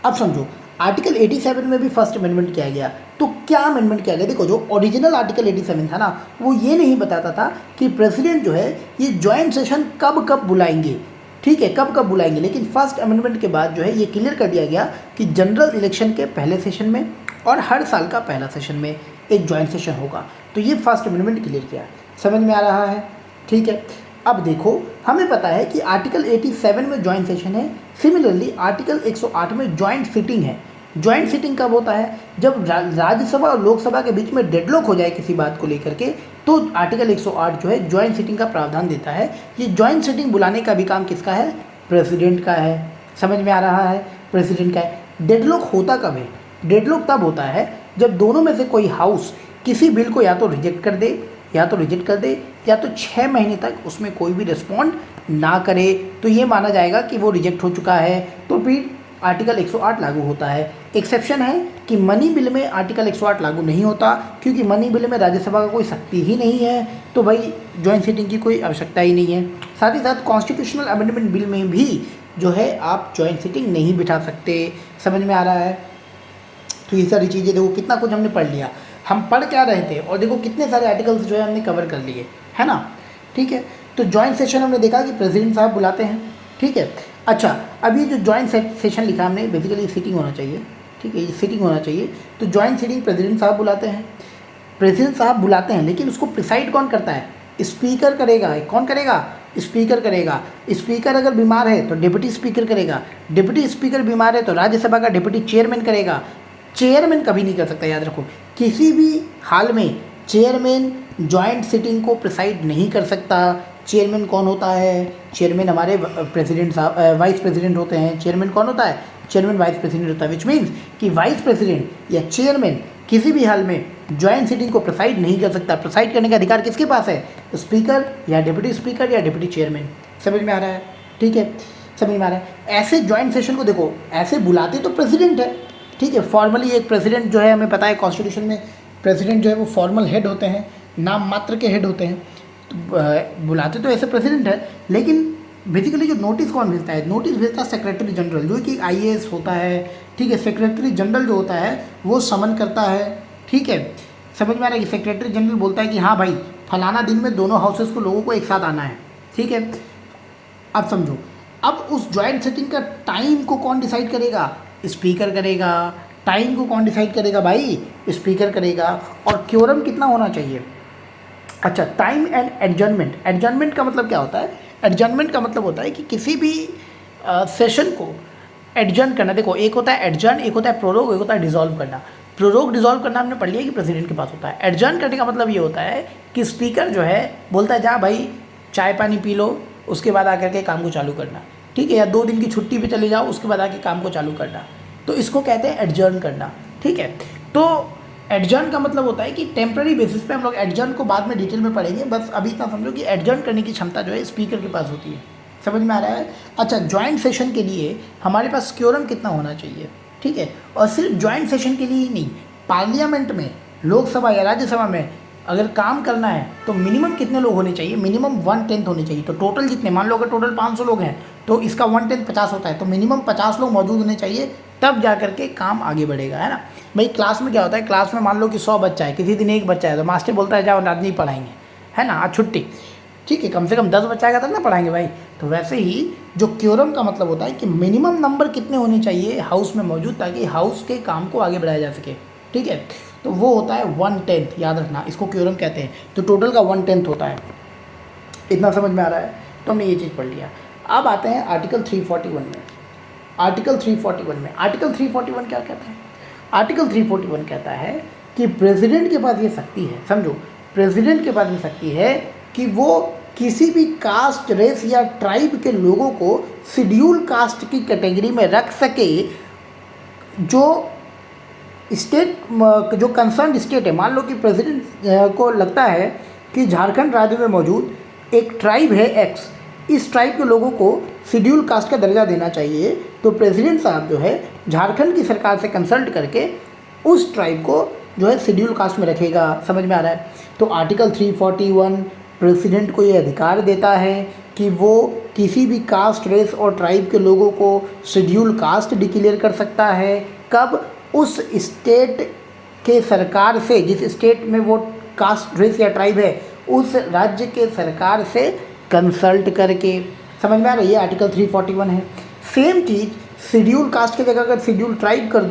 अब समझो आर्टिकल 87 में भी फर्स्ट अमेंडमेंट किया गया। तो क्या अमेंडमेंट किया गया? देखो, जो ओरिजिनल आर्टिकल 87 था ना, वो ये नहीं बताता था कि प्रेसिडेंट जो है ये जॉइंट सेशन कब कब बुलाएंगे, ठीक है, कब कब बुलाएंगे। लेकिन फर्स्ट अमेंडमेंट के बाद जो है ये क्लियर कर दिया गया कि जनरल इलेक्शन के पहले सेशन में और हर साल का पहला सेशन में एक जॉइंट सेशन होगा। तो ये फर्स्ट अमेंडमेंट क्लियर किया। समझ में आ रहा है? ठीक है, अब देखो, हमें पता है कि आर्टिकल 87 में जॉइंट सेशन है। सिमिलरली आर्टिकल 108 में जॉइंट सिटिंग है। जॉइंट सिटिंग कब होता है? जब राज्यसभा और लोकसभा के बीच में डेडलॉक हो जाए किसी बात को लेकर के, तो आर्टिकल 108 जो है जॉइंट सिटिंग का प्रावधान देता है। ये जॉइंट सिटिंग बुलाने का भी काम किसका है? प्रेसिडेंट का है। समझ में आ रहा है? प्रेसिडेंट का है। डेडलॉक होता कब है? डेडलॉक तब होता है जब दोनों में से कोई हाउस किसी बिल को या तो रिजेक्ट कर दे या तो 6 महीने तक उसमें कोई भी रिस्पॉन्ड ना करे, तो ये माना जाएगा कि वो रिजेक्ट हो चुका है, तो फिर आर्टिकल 108 लागू होता है। एक्सेप्शन है कि मनी बिल में आर्टिकल 108 लागू नहीं होता, क्योंकि मनी बिल में राज्यसभा का कोई शक्ति ही नहीं है, तो भाई जॉइंट सिटिंग की कोई आवश्यकता ही नहीं है। साथ ही साथ कॉन्स्टिट्यूशनल अमेंडमेंट बिल में भी जो है आप जॉइंट सिटिंग नहीं बिठा सकते। समझ में आ रहा है? तो ये सारी चीज़ें देखो, कितना कुछ हमने पढ़ लिया। हम पढ़ क्या रहे थे और देखो कितने सारे आर्टिकल्स जो है हमने कवर कर लिए, है ना। ठीक है, तो जॉइंट सेशन हमने देखा कि प्रेसिडेंट साहब बुलाते हैं। ठीक है, अच्छा, अभी जो जॉइंट सेशन लिखा हमने, बेसिकली सिटिंग होना चाहिए। ठीक है, ये सिटिंग होना चाहिए। तो जॉइंट सिटिंग प्रेसिडेंट साहब बुलाते हैं, लेकिन उसको प्रिसाइड कौन करता है? स्पीकर करेगा। कौन करेगा? स्पीकर करेगा। स्पीकर अगर बीमार है तो डिप्टी स्पीकर करेगा। डिप्टी स्पीकर बीमार है तो राज्यसभा का डिप्टी चेयरमैन करेगा। चेयरमैन कभी नहीं कर सकता, याद रखो, किसी भी हाल में चेयरमैन जॉइंट सिटिंग को प्रिसाइड नहीं कर सकता। चेयरमैन कौन होता है? चेयरमैन हमारे प्रेसिडेंट साहब, वाइस प्रेसिडेंट होते हैं। चेयरमैन कौन होता है? चेयरमैन वाइस प्रेसिडेंट होता है, विच मीन्स कि वाइस प्रेसिडेंट या चेयरमैन किसी भी हाल में जॉइंट सिटिंग को प्रिसाइड नहीं कर सकता। प्रिसाइड करने का अधिकार किसके पास है? स्पीकर या डिप्टी स्पीकर या डिप्टी चेयरमैन। समझ में आ रहा है? ठीक है, समझ में आ रहा है। ऐसे जॉइंट सेशन को देखो, ऐसे बुलाते तो प्रेसिडेंट है। ठीक है, फॉर्मली एक प्रेसिडेंट जो है, हमें पता है कॉन्स्टिट्यूशन में प्रेसिडेंट जो है वो फॉर्मल हेड होते हैं, नाम मात्र के हेड होते हैं, तो बुलाते तो ऐसे प्रेसिडेंट है, लेकिन बेसिकली जो नोटिस कौन भेजता है, नोटिस भेजता है सेक्रेटरी जनरल, जो कि IAS होता है, ठीक है। सेक्रेटरी जनरल जो होता है वो समन करता है, ठीक है। समझ में आ रहा है कि सेक्रेटरी जनरल बोलता है कि हाँ भाई फलाना दिन में दोनों हाउसेस को लोगों को एक साथ आना है, ठीक है। अब समझो, अब उस ज्वाइंट सेटिंग का टाइम को कौन डिसाइड करेगा, स्पीकर करेगा। टाइम को कौन डिसाइड करेगा भाई, स्पीकर करेगा। और क्योरम कितना होना चाहिए। अच्छा, टाइम एंड एडजर्नमेंट। एडजर्नमेंट का मतलब क्या होता है, एडजर्नमेंट का मतलब होता है कि किसी भी सेशन को एडजर्न करना। देखो, एक होता है एडजर्न, एक होता है प्रोरोग, एक होता है डिसॉल्व करना। प्रोरोग डिसॉल्व करना हमने पढ़ लिया कि प्रेसिडेंट के पास होता है। एडजर्न करने का मतलब ये होता है कि स्पीकर जो है बोलता है जा भाई चाय पानी पी लो, उसके बाद आकर के काम को चालू करना, ठीक है। या 2 दिन की छुट्टी पे चले जाओ, उसके बाद आके काम को चालू करना, तो इसको कहते हैं एडजर्न करना, ठीक है। तो एडजर्न का मतलब होता है कि टेम्पररी बेसिस पे, हम लोग एडजर्न को बाद में डिटेल में पढ़ेंगे, बस अभी इतना समझो कि एडजर्न करने की क्षमता जो है स्पीकर के पास होती है। समझ में आ रहा है। अच्छा, ज्वाइंट सेशन के लिए हमारे पास क्योरम कितना होना चाहिए, ठीक है। और सिर्फ ज्वाइंट सेशन के लिए ही नहीं, पार्लियामेंट में, लोकसभा या राज्यसभा में अगर काम करना है तो मिनिमम कितने लोग होने चाहिए, मिनिमम 1/10 होने चाहिए। तो टोटल जितने, मान लो अगर टोटल 500 लोग हैं तो इसका 1/10 50 होता है, तो मिनिमम 50 लोग मौजूद होने चाहिए, तब जा करके काम आगे बढ़ेगा, है ना भाई। क्लास में क्या होता है, क्लास में मान लो कि 100 बच्चा है, किसी दिन 1 बच्चा है, तो मास्टर बोलता है जाओ आज नहीं पढ़ाएंगे, है ना, आज छुट्टी, ठीक है। कम से कम 10 बच्चा आएगा तब ना पढ़ाएंगे भाई। तो वैसे ही जो क्योरम का मतलब होता है कि मिनिमम नंबर कितने होने चाहिए हाउस में मौजूद, ताकि हाउस के काम को आगे बढ़ाया जा सके, ठीक है। तो वो होता है 1/10, याद रखना, इसको क्योरम कहते हैं। तो टोटल का 1/10 होता है। इतना समझ में आ रहा है। तो हमने ये चीज़ पढ़ लिया। अब आते हैं आर्टिकल 341 में। आर्टिकल 341 क्या कहता है। आर्टिकल 341 कहता है कि प्रेसिडेंट के पास ये शक्ति है, समझो, प्रेसिडेंट के पास ये शक्ति है कि वो किसी भी कास्ट, रेस या ट्राइब के लोगों को शेड्यूल कास्ट की कैटेगरी में रख सके। जो स्टेट, जो कंसर्न स्टेट है, मान लो कि प्रेसिडेंट को लगता है कि झारखंड राज्य में मौजूद एक ट्राइब है एक्स, इस ट्राइब के लोगों को शेड्यूल कास्ट का दर्जा देना चाहिए, तो प्रेसिडेंट साहब जो है झारखंड की सरकार से कंसल्ट करके उस ट्राइब को जो है शेड्यूल कास्ट में रखेगा। समझ में आ रहा है। तो आर्टिकल 341 प्रेसिडेंट को ये अधिकार देता है कि वो किसी भी कास्ट, रेस और ट्राइब के लोगों को शेड्यूल कास्ट डिक्लेयर कर सकता है। कब, उस स्टेट के सरकार से, जिस स्टेट में वो कास्ट, रेस या ट्राइब है, उस राज्य के सरकार से कंसल्ट करके। समझ में आ रही है। आर्टिकल 341 है। सेम चीज़ शेड्यूल कास्ट की जगह अगर शेड्यूल ट्राइब कर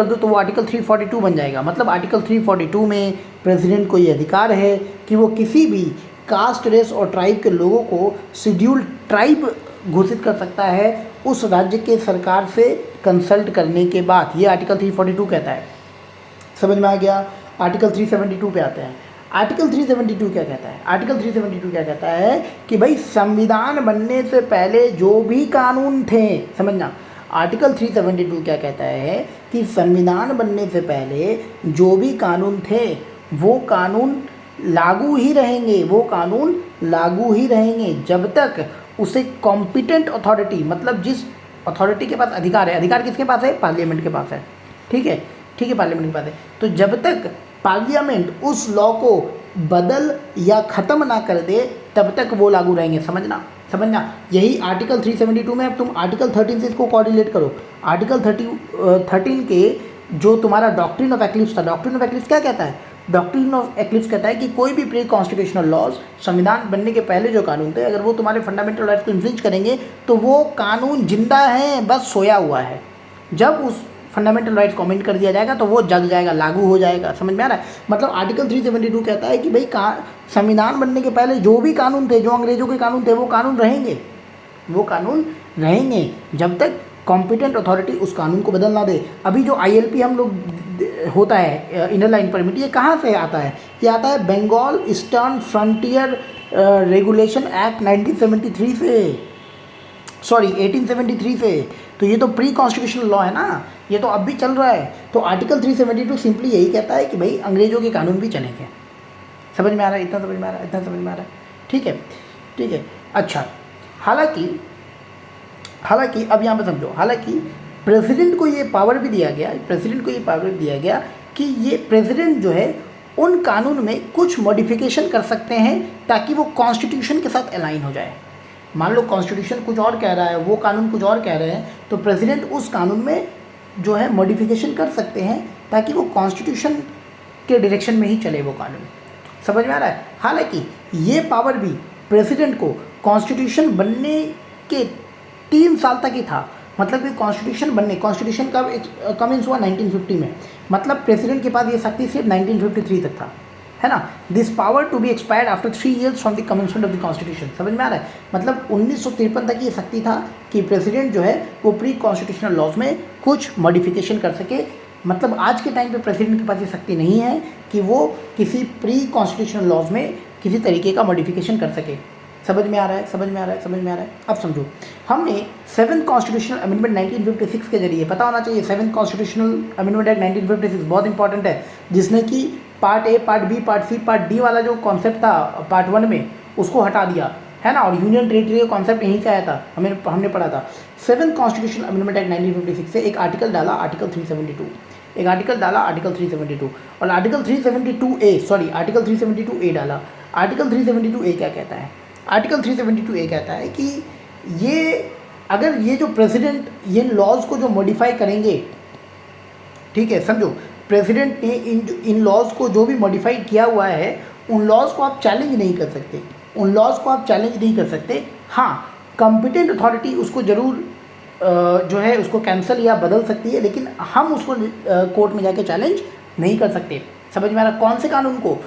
दो तो वो आर्टिकल 342 बन जाएगा। मतलब आर्टिकल 342 में प्रेसिडेंट को ये अधिकार है कि वो किसी भी कास्ट, रेस और ट्राइब के लोगों को शेड्यूल ट्राइब घोषित कर सकता है उस राज्य के सरकार से कंसल्ट करने के बाद। ये आर्टिकल 342 कहता है। समझ में आ गया। आर्टिकल 372 पे आते हैं। आर्टिकल 372 क्या कहता है। आर्टिकल 372 क्या कहता है कि भाई संविधान बनने से पहले जो भी कानून थे, समझना, आर्टिकल 372 क्या कहता है कि संविधान बनने से पहले जो भी कानून थे वो कानून लागू ही रहेंगे, वो कानून लागू ही रहेंगे जब तक उसे कॉम्पिटेंट अथॉरिटी, मतलब जिस अथॉरिटी के पास अधिकार है, अधिकार किसके पास है, पार्लियामेंट के पास है, ठीक है, ठीक है, पार्लियामेंट के पास है। तो जब तक पार्लियामेंट उस लॉ को बदल या ख़त्म ना कर दे तब तक वो लागू रहेंगे। समझना, यही आर्टिकल 372 में। अब तुम आर्टिकल 13 से इसको कोऑर्डिनेट करो। आर्टिकल 13 के जो तुम्हारा डॉक्ट्रिन ऑफ एक्लिप्स था, डॉक्ट्रिन ऑफ एक्लिप्स क्या कहता है, डॉक्ट्रिन ऑफ एक्लिप्स कहता है कि कोई भी प्री कॉन्स्टिट्यूशनल लॉज, संविधान बनने के पहले जो कानून थे, अगर वो तुम्हारे फंडामेंटल राइट्स को इन्फ्रिंज करेंगे तो वो कानून जिंदा है, बस सोया हुआ है। जब उस फंडामेंटल राइट्स को अमेंड कर दिया जाएगा तो वो जग जाएगा, लागू हो जाएगा। समझ में आ रहा है। मतलब आर्टिकल 372 कहता है कि भाई संविधान बनने के पहले जो भी कानून थे, जो अंग्रेजों के कानून थे, वो कानून रहेंगे, वो कानून रहेंगे जब तक कॉम्पिटेंट अथॉरिटी उस कानून को बदल ना दे। अभी जो ILP हम लोग होता है, इनर लाइन परमिट, ये कहाँ से आता है, ये आता है Bengal eastern frontier regulation act 1973 से, सॉरी 1873 से। तो ये तो प्री कॉन्स्टिट्यूशनल लॉ है ना, ये तो अब भी चल रहा है। तो आर्टिकल 372 सिंपली यही कहता है कि भाई अंग्रेजों के कानून भी चलेंगे। समझ में आ रहा है, इतना समझ में आ रहा है, इतना समझ में आ रहा है, ठीक है, ठीक है। अच्छा, हालांकि अब यहाँ पे समझो, हालांकि प्रेसिडेंट को ये पावर भी दिया गया, कि ये प्रेसिडेंट जो है उन कानून में कुछ मॉडिफिकेशन कर सकते हैं ताकि वो कॉन्स्टिट्यूशन के साथ अलाइन हो जाए। मान लो कॉन्स्टिट्यूशन कुछ और कह रहा है, वो कानून कुछ और कह रहे हैं, तो प्रेसिडेंट उस कानून में जो है मॉडिफिकेशन कर सकते हैं ताकि वो कॉन्स्टिट्यूशन के डायरेक्शन में ही चले वो कानून। समझ में आ रहा है? हालांकि ये पावर भी प्रेसिडेंट को कॉन्स्टिट्यूशन बनने के 3 साल तक ही था। मतलब कि कॉन्स्टिट्यूशन कब कमेंस हुआ? 1950 में। मतलब प्रेसिडेंट के पास ये शक्ति सिर्फ 1953 तक था, है ना। This power to be expired after 3 years from the commencement of the constitution. समझ में आ रहा है? मतलब 1953 तक ये शक्ति था कि प्रेसिडेंट जो है वो प्री कॉन्स्टिट्यूशनल लॉज में कुछ मॉडिफिकेशन कर सके। मतलब आज के टाइम पे प्रेसिडेंट के पास ये शक्ति नहीं है कि वो किसी प्री कॉन्स्टिट्यूशनल लॉज में किसी तरीके का मॉडिफिकेशन कर सके। समझ में आ रहा है? समझ में आ रहा है? समझ में आ रहा है? अब समझो, हमने 7th कॉन्स्टिट्यूशनल अमेंडमेंट 1956 के जरिए, पता होना चाहिए 7th कॉन्स्टिट्यूशनल अमेंडमेंट एक्ट 1956 बहुत इंपॉर्टेंट है, जिसने कि part A, part B, part C, part D वाला जो कॉन्सेप्ट था पार्ट 1 में, उसको हटा दिया, है ना। और यूनियन टेरिटरी का कॉन्सेप्ट यहीं से आया था, हमने पढ़ा था। 7th कॉन्स्टिट्यूशनल अमेंडमेंट एक्ट 1956 से एक आर्टिकल डाला, आर्टिकल 372, एक आर्टिकल डाला आर्टिकल 372, और आर्टिकल 372A डाला। आर्टिकल 372A क्या कहता है? आर्टिकल 372A कहता है कि ये जो प्रेसिडेंट ये लॉज को जो मॉडिफाई करेंगे, ठीक है, समझो, प्रेसिडेंट ने इन लॉज को जो भी मॉडिफाई किया हुआ है, उन लॉज को आप चैलेंज नहीं कर सकते, हाँ, कॉम्पिटेंट अथॉरिटी उसको ज़रूर जो है उसको कैंसिल या बदल सकती है, लेकिन हम उसको कोर्ट में जाके चैलेंज नहीं कर सकते। समझ में आ रहा? कौन से कानून को?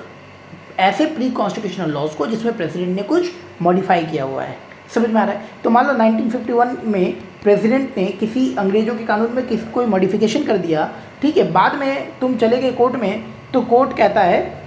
ऐसे प्री कॉन्स्टिट्यूशनल लॉज को जिसमें प्रेसिडेंट ने कुछ मॉडिफाई किया हुआ है। समझ में आ रहा है? तो मान लो 1951 में प्रेसिडेंट ने किसी अंग्रेजों के कानून में कोई मॉडिफिकेशन कर दिया, ठीक है, बाद में तुम चले गए कोर्ट में, तो कोर्ट कहता है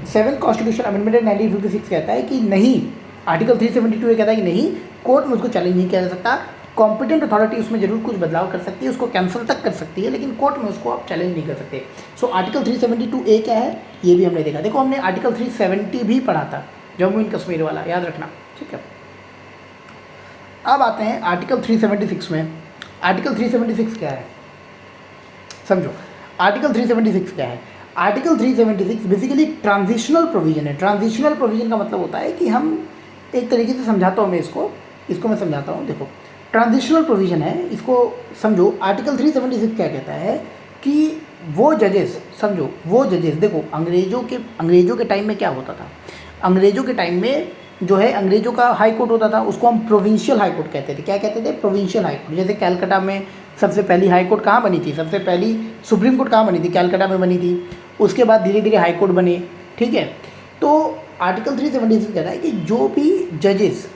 7th कॉन्स्टिट्यूशन अमेंडमेंट 1956 कहता है कि नहीं, आर्टिकल 372 कहता है कि नहीं, कोर्ट में उसको चैलेंज नहीं किया जा सकता। कॉम्पिटेंट अथॉरिटी उसमें जरूर कुछ बदलाव कर सकती है, उसको कैंसिल तक कर सकती है, लेकिन कोर्ट में उसको आप चैलेंज नहीं कर सकते। सो आर्टिकल 372A क्या है ये भी हमने देखा। देखो, हमने आर्टिकल 370 भी पढ़ा था, जम्मू एंड कश्मीर वाला, याद रखना, ठीक है। अब आते हैं आर्टिकल 376 में। आर्टिकल 376 क्या है? समझो, आर्टिकल 376 क्या है? आर्टिकल 376 बेसिकली ट्रांजिशनल प्रोविजन है। ट्रांजिशनल प्रोविजन का मतलब होता है कि हम एक तरीके से समझाता हूँ मैं इसको मैं समझाता हूँ। देखो, ट्रांजिशनल प्रोविजन है, इसको समझो। आर्टिकल 376 क्या कहता है कि वो जजेस, समझो, वो जजेस, देखो, अंग्रेज़ों के टाइम में क्या होता था? अंग्रेज़ों के टाइम में जो है अंग्रेज़ों का हाई कोर्ट होता था, उसको हम प्रोविंशियल हाई कोर्ट कहते थे। क्या कहते थे? Provincial high court. जैसे कैलकाटा में सबसे पहली हाई कोर्ट कहाँ बनी थी? सबसे पहली सुप्रीम कोर्ट कहाँ बनी थी? कैलकाटा में बनी थी। उसके बाद धीरे धीरे हाई कोर्ट बने, ठीक है। तो आर्टिकल 376 कहता है कि जो भी जजेस,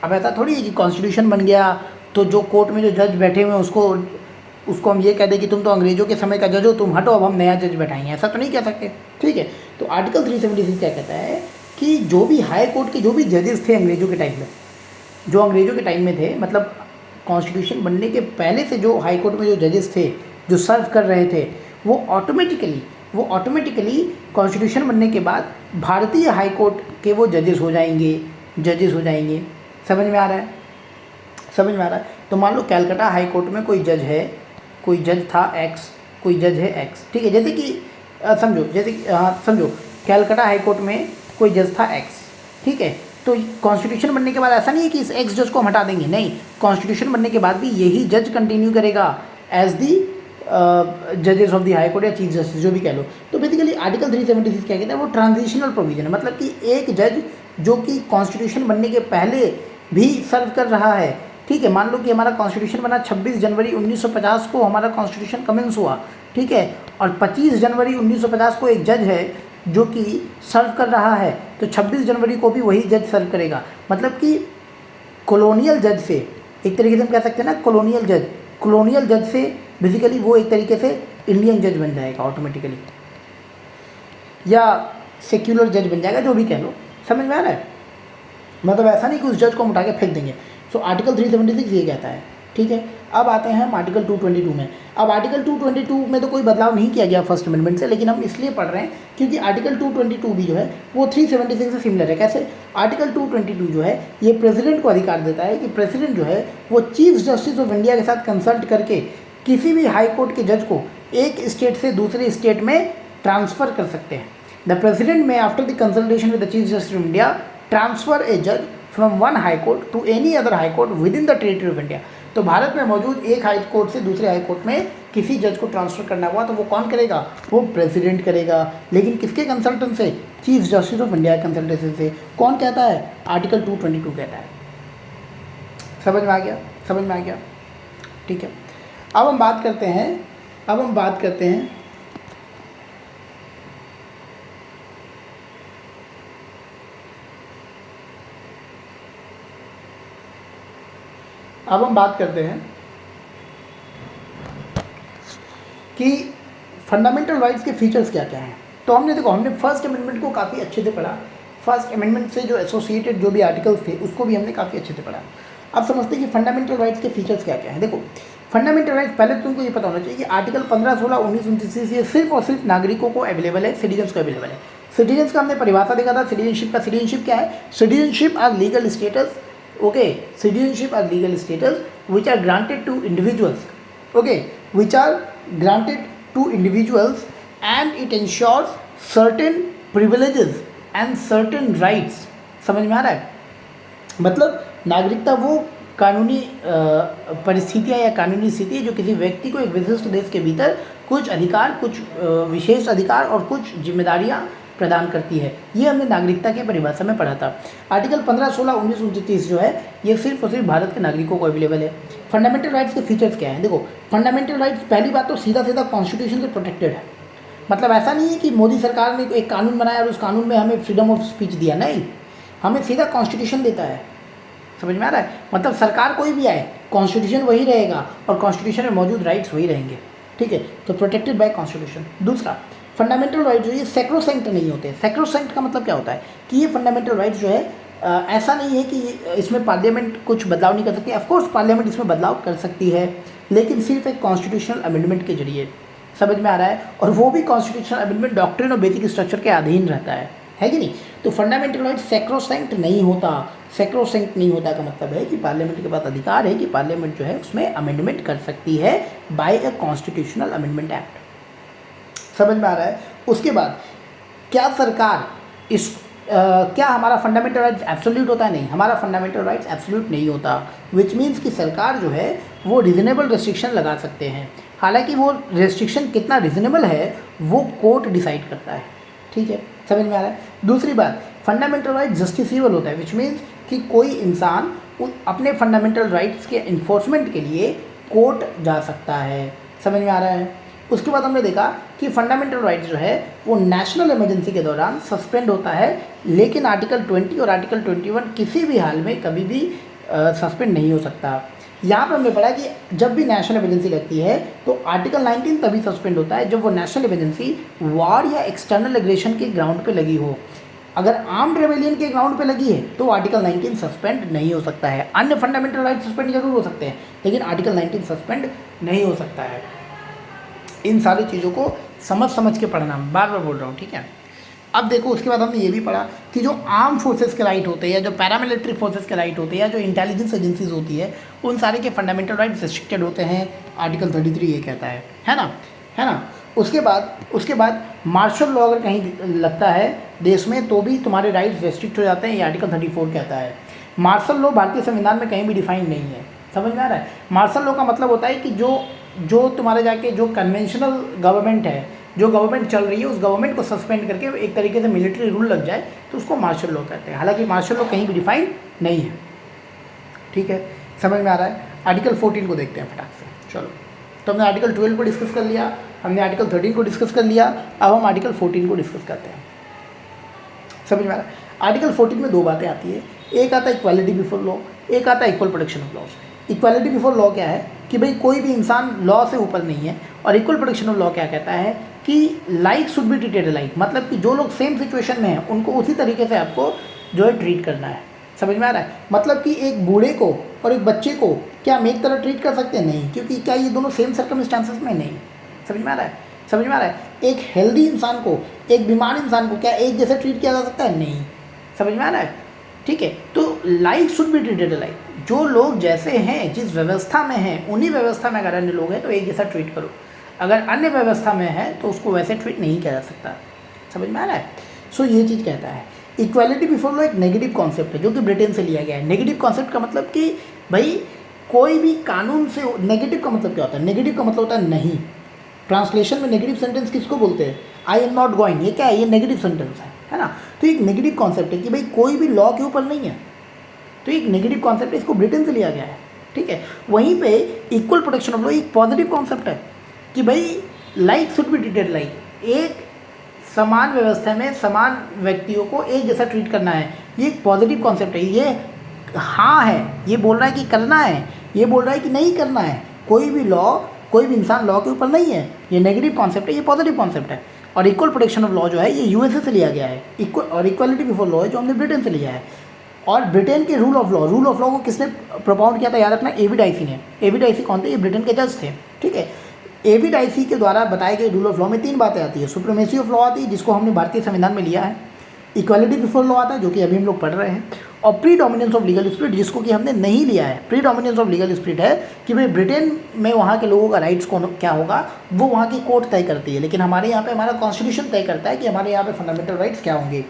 अब ऐसा थोड़ी है कि कॉन्स्टिट्यूशन बन गया तो जो कोर्ट में जो जज बैठे हुए हैं उसको हम ये कह दें कि तुम तो अंग्रेज़ों के समय का जज हो, तुम हटो, अब हम नया जज बैठाएंगे, ऐसा तो नहीं कह सकते, ठीक है। तो आर्टिकल 376 क्या कहता है कि जो भी हाई कोर्ट के जो भी जजेस थे अंग्रेज़ों के टाइम में, जो अंग्रेज़ों के टाइम में थे, मतलब कॉन्स्टिट्यूशन बनने के पहले से जो हाई कोर्ट में जो जजेस थे जो सर्व कर रहे थे, वो ऑटोमेटिकली कॉन्स्टिट्यूशन बनने के बाद भारतीय हाई कोर्ट के वो जजेस हो जाएंगे। समझ में आ रहा है? तो मान लो कैलकाटा हाई कोर्ट में कोई जज था एक्स, कोई जज है एक्स, ठीक है। जैसे कि समझो कैलकाटा हाई कोर्ट में कोई जज था एक्स, ठीक है। तो कॉन्स्टिट्यूशन बनने के बाद ऐसा नहीं है कि इस एक्स जज को हम हटा देंगे, नहीं, कॉन्स्टिट्यूशन बनने के बाद भी यही जज कंटिन्यू करेगा एज दी जजेस ऑफ द हाई कोर्ट या चीफ जस्टिस, जो भी कह लो। तो बेसिकली आर्टिकल 376 क्या कहता है? वो ट्रांजिशनल प्रोविजन है, मतलब कि एक जज जो कि कॉन्स्टिट्यूशन बनने के पहले भी सर्व कर रहा है, ठीक है। मान लो कि हमारा कॉन्स्टिट्यूशन बना 26 जनवरी 1950 को, हमारा कॉन्स्टिट्यूशन कमेंस हुआ, ठीक है, और 25 जनवरी 1950 को एक जज है जो कि सर्व कर रहा है, तो 26 जनवरी को भी वही जज सर्व करेगा। मतलब कि कॉलोनियल जज से, एक तरीके से हम कह सकते हैं ना, कॉलोनियल जज से बेसिकली वो एक तरीके से इंडियन जज बन जाएगा ऑटोमेटिकली, या सेक्युलर जज बन जाएगा, जो भी कह लो। समझ में आ रहा है? मतलब ऐसा नहीं कि उस जज को हम उठा के फेंक देंगे। सो आर्टिकल 376 ये कहता है, ठीक है। अब आते हैं हम आर्टिकल 222 में। अब आर्टिकल 222 में तो कोई बदलाव नहीं किया गया फर्स्ट अमेंडमेंट से, लेकिन हम इसलिए पढ़ रहे हैं क्योंकि आर्टिकल 222 भी जो है वो 376 से सिमिलर है। कैसे? आर्टिकल 222 जो है ये प्रेसिडेंट को अधिकार देता है कि प्रेसिडेंट जो है वो चीफ जस्टिस ऑफ इंडिया के साथ कंसल्ट करके किसी भी हाई कोर्ट के जज को एक स्टेट से दूसरे स्टेट में ट्रांसफ़र कर सकते हैं। The president may after the consultation with the chief justice of India transfer a जज from one high court to any other high court within the territory of India. तो भारत में मौजूद एक high court से दूसरे high court में किसी जज को ट्रांसफ़र करना हुआ तो वो कौन करेगा? वो प्रेसिडेंट करेगा। लेकिन किसके कंसल्टेंट से? Chief justice of India consultation से। कौन कहता है? आर्टिकल 222 कहता है। समझ में आ गया? समझ में आ गया? ठीक है। अब हम बात करते हैं अब हम बात करते हैं कि फंडामेंटल राइट्स के फीचर्स क्या क्या हैं। तो हमने फर्स्ट अमेंडमेंट को काफ़ी अच्छे से पढ़ा। फर्स्ट अमेंडमेंट से जो एसोसिएटेड जो भी आर्टिकल्स थे उसको भी हमने काफ़ी अच्छे से पढ़ा। अब समझते हैं कि फंडामेंटल राइट्स के फीचर्स क्या क्या हैं। देखो, फंडामेंटल राइट्स पहले तुमको ये पता होना चाहिए कि आर्टिकल 15, 16, 19, 29 से सिर्फ और सिर्फ नागरिकों को अवेलेबल है, सिटीजन्स को अवेलेबल है। सिटीजन्स का हमने परिभाषा देखा था सिटीजनशिप का। सिटीजनशिप क्या है? Citizenship are legal status, okay, citizenship are legal status which are granted to individuals, okay, which are granted to individuals and it ensures certain privileges and certain rights। समझ में आ रहा है? मतलब नागरिकता वो कानूनी परिस्थितियाँ या कानूनी स्थिति जो किसी व्यक्ति को एक विशिष्ट देश के भीतर कुछ अधिकार, कुछ विशेष अधिकार और कुछ जिम्मेदारियाँ प्रदान करती है। ये हमने नागरिकता के परिभाषा में पढ़ा था। आर्टिकल 15, 16, 19, 29 जो है ये सिर्फ और सिर्फ भारत के नागरिकों को अवेलेबल है। फंडामेंटल राइट्स के फीचर्स क्या हैं? देखो, फंडामेंटल राइट्स पहली बात तो सीधा सीधा कॉन्स्टिट्यूशन से प्रोटेक्टेड है। मतलब ऐसा नहीं है कि मोदी सरकार ने एक कानून बनाया और उस कानून में हमें फ्रीडम ऑफ स्पीच दिया, नहीं, हमें सीधा कॉन्स्टिट्यूशन देता है। समझ में आ रहा है? मतलब सरकार कोई भी आए, कॉन्स्टिट्यूशन वही रहेगा और कॉन्स्टिट्यूशन में मौजूद राइट्स वही रहेंगे। ठीक है, तो प्रोटेक्टेड बाय कॉन्स्टिट्यूशन। दूसरा, फंडामेंटल राइट जो ये सैक्रोसैंक्ट नहीं होते। सैक्रोसैंक्ट का मतलब क्या होता है कि ये फंडामेंटल राइट्स जो है ऐसा नहीं है कि इसमें पार्लियामेंट कुछ बदलाव नहीं कर सकती। ऑफकोर्स पार्लियामेंट इसमें बदलाव कर सकती है, लेकिन सिर्फ एक कॉन्स्टिट्यूशनल अमेंडमेंट के जरिए। समझ में आ रहा है? और वो भी कॉन्स्टिट्यूशनल अमेंडमेंट डॉक्ट्रिन और बेसिक स्ट्रक्चर के अधीन रहता है कि नहीं? तो फंडामेंटल राइट सैक्रोसैंक्ट नहीं होता। सैक्रोसैंक्ट नहीं होता का मतलब है कि पार्लियामेंट के पास अधिकार है कि पार्लियामेंट जो है उसमें अमेंडमेंट कर सकती है by a constitutional amendment act. समझ में आ रहा है? उसके बाद क्या सरकार क्या हमारा फंडामेंटल राइट्स एब्सोल्यूट होता है? नहीं, हमारा फंडामेंटल राइट्स एब्सोल्यूट नहीं होता। विच मीन्स कि सरकार जो है वो रिजनेबल रेस्ट्रिक्शन लगा सकते हैं। हालांकि वो रेस्ट्रिक्शन कितना रिजनेबल है वो कोर्ट डिसाइड करता है। ठीक है, समझ में आ रहा है? दूसरी बात, फंडामेंटल राइट जस्टिसेबल होता है। विच मीन्स कि कोई इंसान अपने फंडामेंटल राइट्स के इन्फोर्समेंट के लिए कोर्ट जा सकता है। समझ में आ रहा है? उसके बाद हमने देखा कि फंडामेंटल राइट जो है वो नेशनल इमरजेंसी के दौरान सस्पेंड होता है, लेकिन आर्टिकल 20 और आर्टिकल 21 किसी भी हाल में कभी भी सस्पेंड नहीं हो सकता। यहाँ पर हमने पढ़ा कि जब भी नेशनल इमरजेंसी लगती है तो आर्टिकल 19 तभी सस्पेंड होता है जब वो नेशनल इमरजेंसी वॉर या एक्सटर्नल एग्रेशन के ग्राउंड पे लगी हो। अगर आर्म्ड रेबेलियन के ग्राउंड पे लगी है तो आर्टिकल 19 सस्पेंड नहीं हो सकता है। अन्य फंडामेंटल राइट सस्पेंड जरूर हो सकते हैं, लेकिन आर्टिकल 19 सस्पेंड नहीं हो सकता है। इन सारी चीज़ों को समझ के पढ़ना, बार बार बोल रहा हूँ, ठीक है। अब देखो, उसके बाद हमने ये भी पढ़ा कि जो आर्म फोर्सेस के राइट होते हैं या जो पैरामिलिट्री फोर्सेस के राइट होते हैं या जो इंटेलिजेंस एजेंसीज होती है उन सारे के फंडामेंटल राइट्स रिस्ट्रिक्टेड होते हैं। आर्टिकल 33 ये कहता है ना। उसके बाद मार्शल लॉ अगर कहीं लगता है देश में तो भी तुम्हारे राइट्स रेस्ट्रिक्ट हो जाते हैं, ये आर्टिकल 34 कहता है। मार्शल लॉ भारतीय संविधान में कहीं भी डिफाइन नहीं है। समझ में आ रहा है? मार्शल लॉ का मतलब होता है कि जो तुम्हारे जाके जो कन्वेंशनल गवर्नमेंट है, जो गवर्नमेंट चल रही है, उस गवर्नमेंट को सस्पेंड करके एक तरीके से मिलिट्री रूल लग जाए तो उसको मार्शल लॉ कहते हैं। हालांकि मार्शल लॉ कहीं भी डिफाइन नहीं है। ठीक है, समझ में आ रहा है? आर्टिकल 14 को देखते हैं फटाक से। चलो, तो हमने आर्टिकल 12 को डिस्कस कर लिया, हमने आर्टिकल 13 को डिस्कस कर लिया, अब हम आर्टिकल 14 को डिस्कस करते हैं। समझ में आ रहा है? आर्टिकल 14 में दो बातें आती है, एक आता है इक्वालिटी बिफोर लॉ, एक आता है equal protection of laws. Equality before law क्या है कि भाई कोई भी इंसान लॉ से ऊपर नहीं है, और इक्वल प्रोटेक्शन ऑफ लॉ क्या कहता है कि like should be treated like, मतलब कि जो लोग सेम सिचुएशन में हैं उनको उसी तरीके से आपको जो है ट्रीट करना है। समझ में आ रहा है? मतलब कि एक बूढ़े को और एक बच्चे को क्या हम एक तरह ट्रीट कर सकते हैं? नहीं, क्योंकि क्या ये दोनों सेम सर्कमस्टांसेस में नहीं। समझ में आ रहा है? समझ में आ रहा है? एक हेल्दी इंसान को एक बीमार इंसान को क्या एक जैसे ट्रीट किया जा सकता है? नहीं। समझ में आ रहा है? ठीक है, तो like should be treated like, जो लोग जैसे हैं, जिस व्यवस्था में हैं, उन्हीं व्यवस्था में अगर अन्य लोग हैं तो एक जैसा ट्रीट करो। अगर अन्य व्यवस्था में है तो उसको वैसे ट्रीट नहीं किया जा सकता। समझ में आ रहा है? सो ये चीज़ कहता है। इक्वालिटी बिफोर लॉ एक नेगेटिव कॉन्सेप्ट है जो कि ब्रिटेन से लिया गया है। नेगेटिव कॉन्सेप्ट का मतलब कि भाई कोई भी कानून से, नेगेटिव का मतलब क्या होता है? नेगेटिव का मतलब होता है नहीं। ट्रांसलेशन में नेगेटिव सेंटेंस किसको बोलते हैं? आई एम नॉट गोइंग, ये क्या है? ये नेगेटिव सेंटेंस है ना? तो एक नेगेटिव कॉन्सेप्ट है कि भाई कोई भी लॉ के ऊपर नहीं है, तो एक नेगेटिव कॉन्सेप्ट है, इसको ब्रिटेन से लिया गया है, ठीक है। वहीं पे इक्वल प्रोटेक्शन ऑफ लॉ एक पॉजिटिव कॉन्सेप्ट है कि भाई like should be treated like, एक समान व्यवस्था में समान व्यक्तियों को एक जैसा ट्रीट करना है। ये एक पॉजिटिव कॉन्सेप्ट है। ये हाँ है, ये बोल रहा है कि करना है, ये बोल रहा है कि नहीं करना है। कोई भी लॉ, कोई भी इंसान लॉ के ऊपर नहीं है। ये नेगेटिव कॉन्सेप्ट है, ये पॉजिटिव कॉन्सेप्ट है। और इक्वल प्रोटेक्शन ऑफ लॉ जो है ये यूएसए से लिया गया है। इक्वल और इक्वालिटी बिफोर लॉ है जो हमने ब्रिटेन से लिया है। और ब्रिटेन के रूल ऑफ लॉ को किसने प्रोपाउंड किया था? याद रखना, एवी डाइसी ने। एवी डाइसी कौन थे? ये ब्रिटेन के जज थे, ठीक है। एवी डाइसी के द्वारा बताए गए रूल ऑफ लॉ में 3 बातें आती है। सुप्रीमेसी ऑफ लॉ आती है जिसको हमने भारतीय संविधान में लिया है, इक्वालिटी बिफोर लॉ आता है जो कि अभी हम लोग पढ़ रहे हैं, और pre dominance of legal spirit जिसको कि हमने नहीं लिया है। Pre dominance of legal spirit है कि भाई ब्रिटेन में वहाँ के लोगों का राइट्स कौन क्या होगा वो वहाँ की कोर्ट तय करती है, लेकिन हमारे यहाँ पे हमारा कॉन्स्टिट्यूशन तय करता है कि हमारे यहाँ पे फंडामेंटल राइट्स क्या होंगे।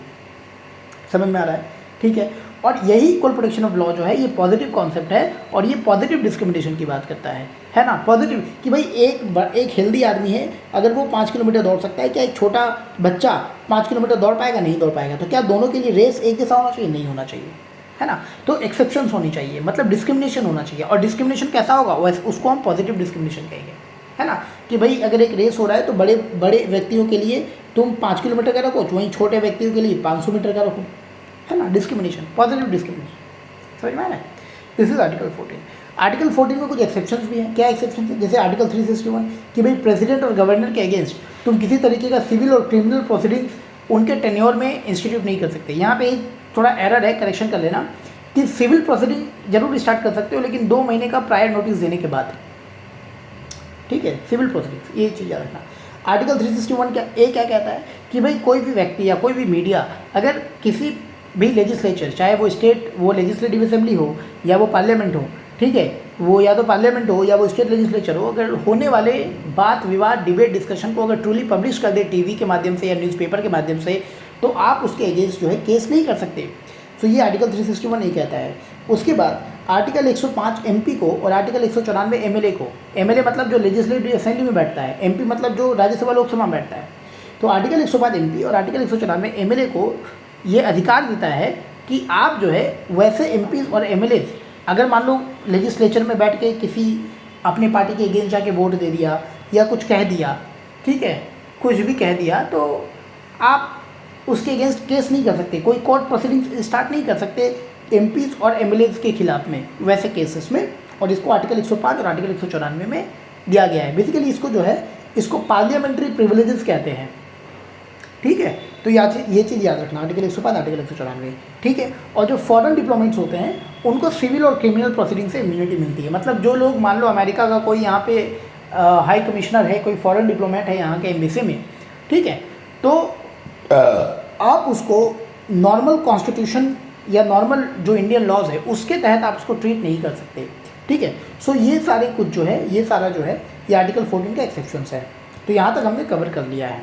समझ में आ रहा है? ठीक है। और यही इक्वल प्रोटेक्शन ऑफ लॉ जो है ये पॉजिटिव कॉन्सेप्ट है और ये पॉजिटिव डिस्क्रिमिनेशन की बात करता है ना? पॉजिटिव कि भाई एक हेल्दी आदमी है, अगर वो 5 किलोमीटर दौड़ सकता है, क्या एक छोटा बच्चा 5 किलोमीटर दौड़ पाएगा? नहीं दौड़ पाएगा। तो क्या दोनों के लिए रेस एक जैसा होना चाहिए? नहीं होना चाहिए, है ना? तो एक्सेप्शंस होनी चाहिए, मतलब डिस्क्रिमिनेशन होना चाहिए। और डिस्क्रिमिनेशन कैसा होगा? वैसे उसको हम पॉजिटिव डिस्क्रिमिनेशन कहेंगे, है ना? कि भाई अगर एक रेस हो रहा है तो बड़े बड़े व्यक्तियों के लिए तुम 5 किलोमीटर का रखो, वहीं छोटे व्यक्तियों के लिए 500 मीटर का रखो, है ना? Discrimination, positive discrimination. समझ में आ रहा है? This is article 14। आर्टिकल 14 में कुछ एक्सेप्शंस भी हैं। क्या एक्सेप्शंस है? जैसे आर्टिकल 361 कि भाई प्रेसिडेंट और गवर्नर के अगेंस्ट तुम किसी तरीके का सिविल और क्रिमिनल प्रोसीडिंग्स उनके टेन्योर में इंस्टीट्यूट नहीं कर सकते। यहाँ पे एक थोड़ा एरर है, करेक्शन कर लेना, कि सिविल प्रोसीडिंग जरूर स्टार्ट कर सकते हो लेकिन 2 महीने का प्रायर नोटिस देने के बाद, ठीक है? सिविल प्रोसीडिंग्स, ये चीज़ याद रखना। आर्टिकल 361 क्या कहता है कि भाई कोई भी व्यक्ति या कोई भी मीडिया अगर किसी भी लेजिस्लेचर, चाहे वो स्टेट, वो लेजिस्लेटिव असेंबली हो या वो पार्लियामेंट हो, ठीक है, वो या तो पार्लियामेंट हो या वो स्टेट लेजिस्लेचर हो, अगर होने वाले बात विवाद डिबेट डिस्कशन को अगर ट्रूली पब्लिश कर दे टीवी के माध्यम से या न्यूज़पेपर के माध्यम से, तो आप उसके अगेंस्ट जो है केस नहीं कर सकते। तो ये आर्टिकल 361 ये कहता है। उसके बाद आर्टिकल 105 एमपी को और आर्टिकल 194 एमएलए को। एमएलए मतलब जो लेजिस्लेटिव असेंबली में बैठता है, एमपी मतलब जो राज्यसभा लोकसभा में बैठता है। तो आर्टिकल 105 एमपी और आर्टिकल 194 एमएलए को ये अधिकार देता है कि आप जो है वैसे एमपी और एमएलए अगर मान लो लेजिस्लेचर में बैठ के किसी अपनी पार्टी के अगेंस्ट जाके वोट दे दिया या कुछ कह दिया, ठीक है, कुछ भी कह दिया, तो आप उसके अगेंस्ट केस नहीं कर सकते, कोई कोर्ट प्रोसीडिंग्स स्टार्ट नहीं कर सकते एमपीज और एमएलएज के खिलाफ में वैसे केसेस में। और इसको आर्टिकल 105 और आर्टिकल 194 में दिया गया है। बेसिकली इसको जो है इसको पार्लियामेंट्री प्रिविलेजेस कहते हैं, ठीक है? तो ये चीज़ याद रखना, आर्टिकल 105 आर्टिकल 194, ठीक है? और जो फॉरेन डिप्लोमेट्स होते हैं उनको सिविल और क्रिमिनल प्रोसीडिंग से इम्यूनिटी मिलती है। मतलब जो लोग मान लो अमेरिका का कोई यहाँ पे हाई कमिश्नर है, कोई फॉरेन डिप्लोमेट है यहाँ के एम्बेसी में, ठीक है, तो आप उसको नॉर्मल कॉन्स्टिट्यूशन या नॉर्मल जो इंडियन लॉज है उसके तहत आप उसको ट्रीट नहीं कर सकते, ठीक है? सो ये सारे कुछ जो है, ये सारा जो है ये आर्टिकल 14 का एक्सेप्शंस है। तो यहाँ तक हमने कवर कर लिया है।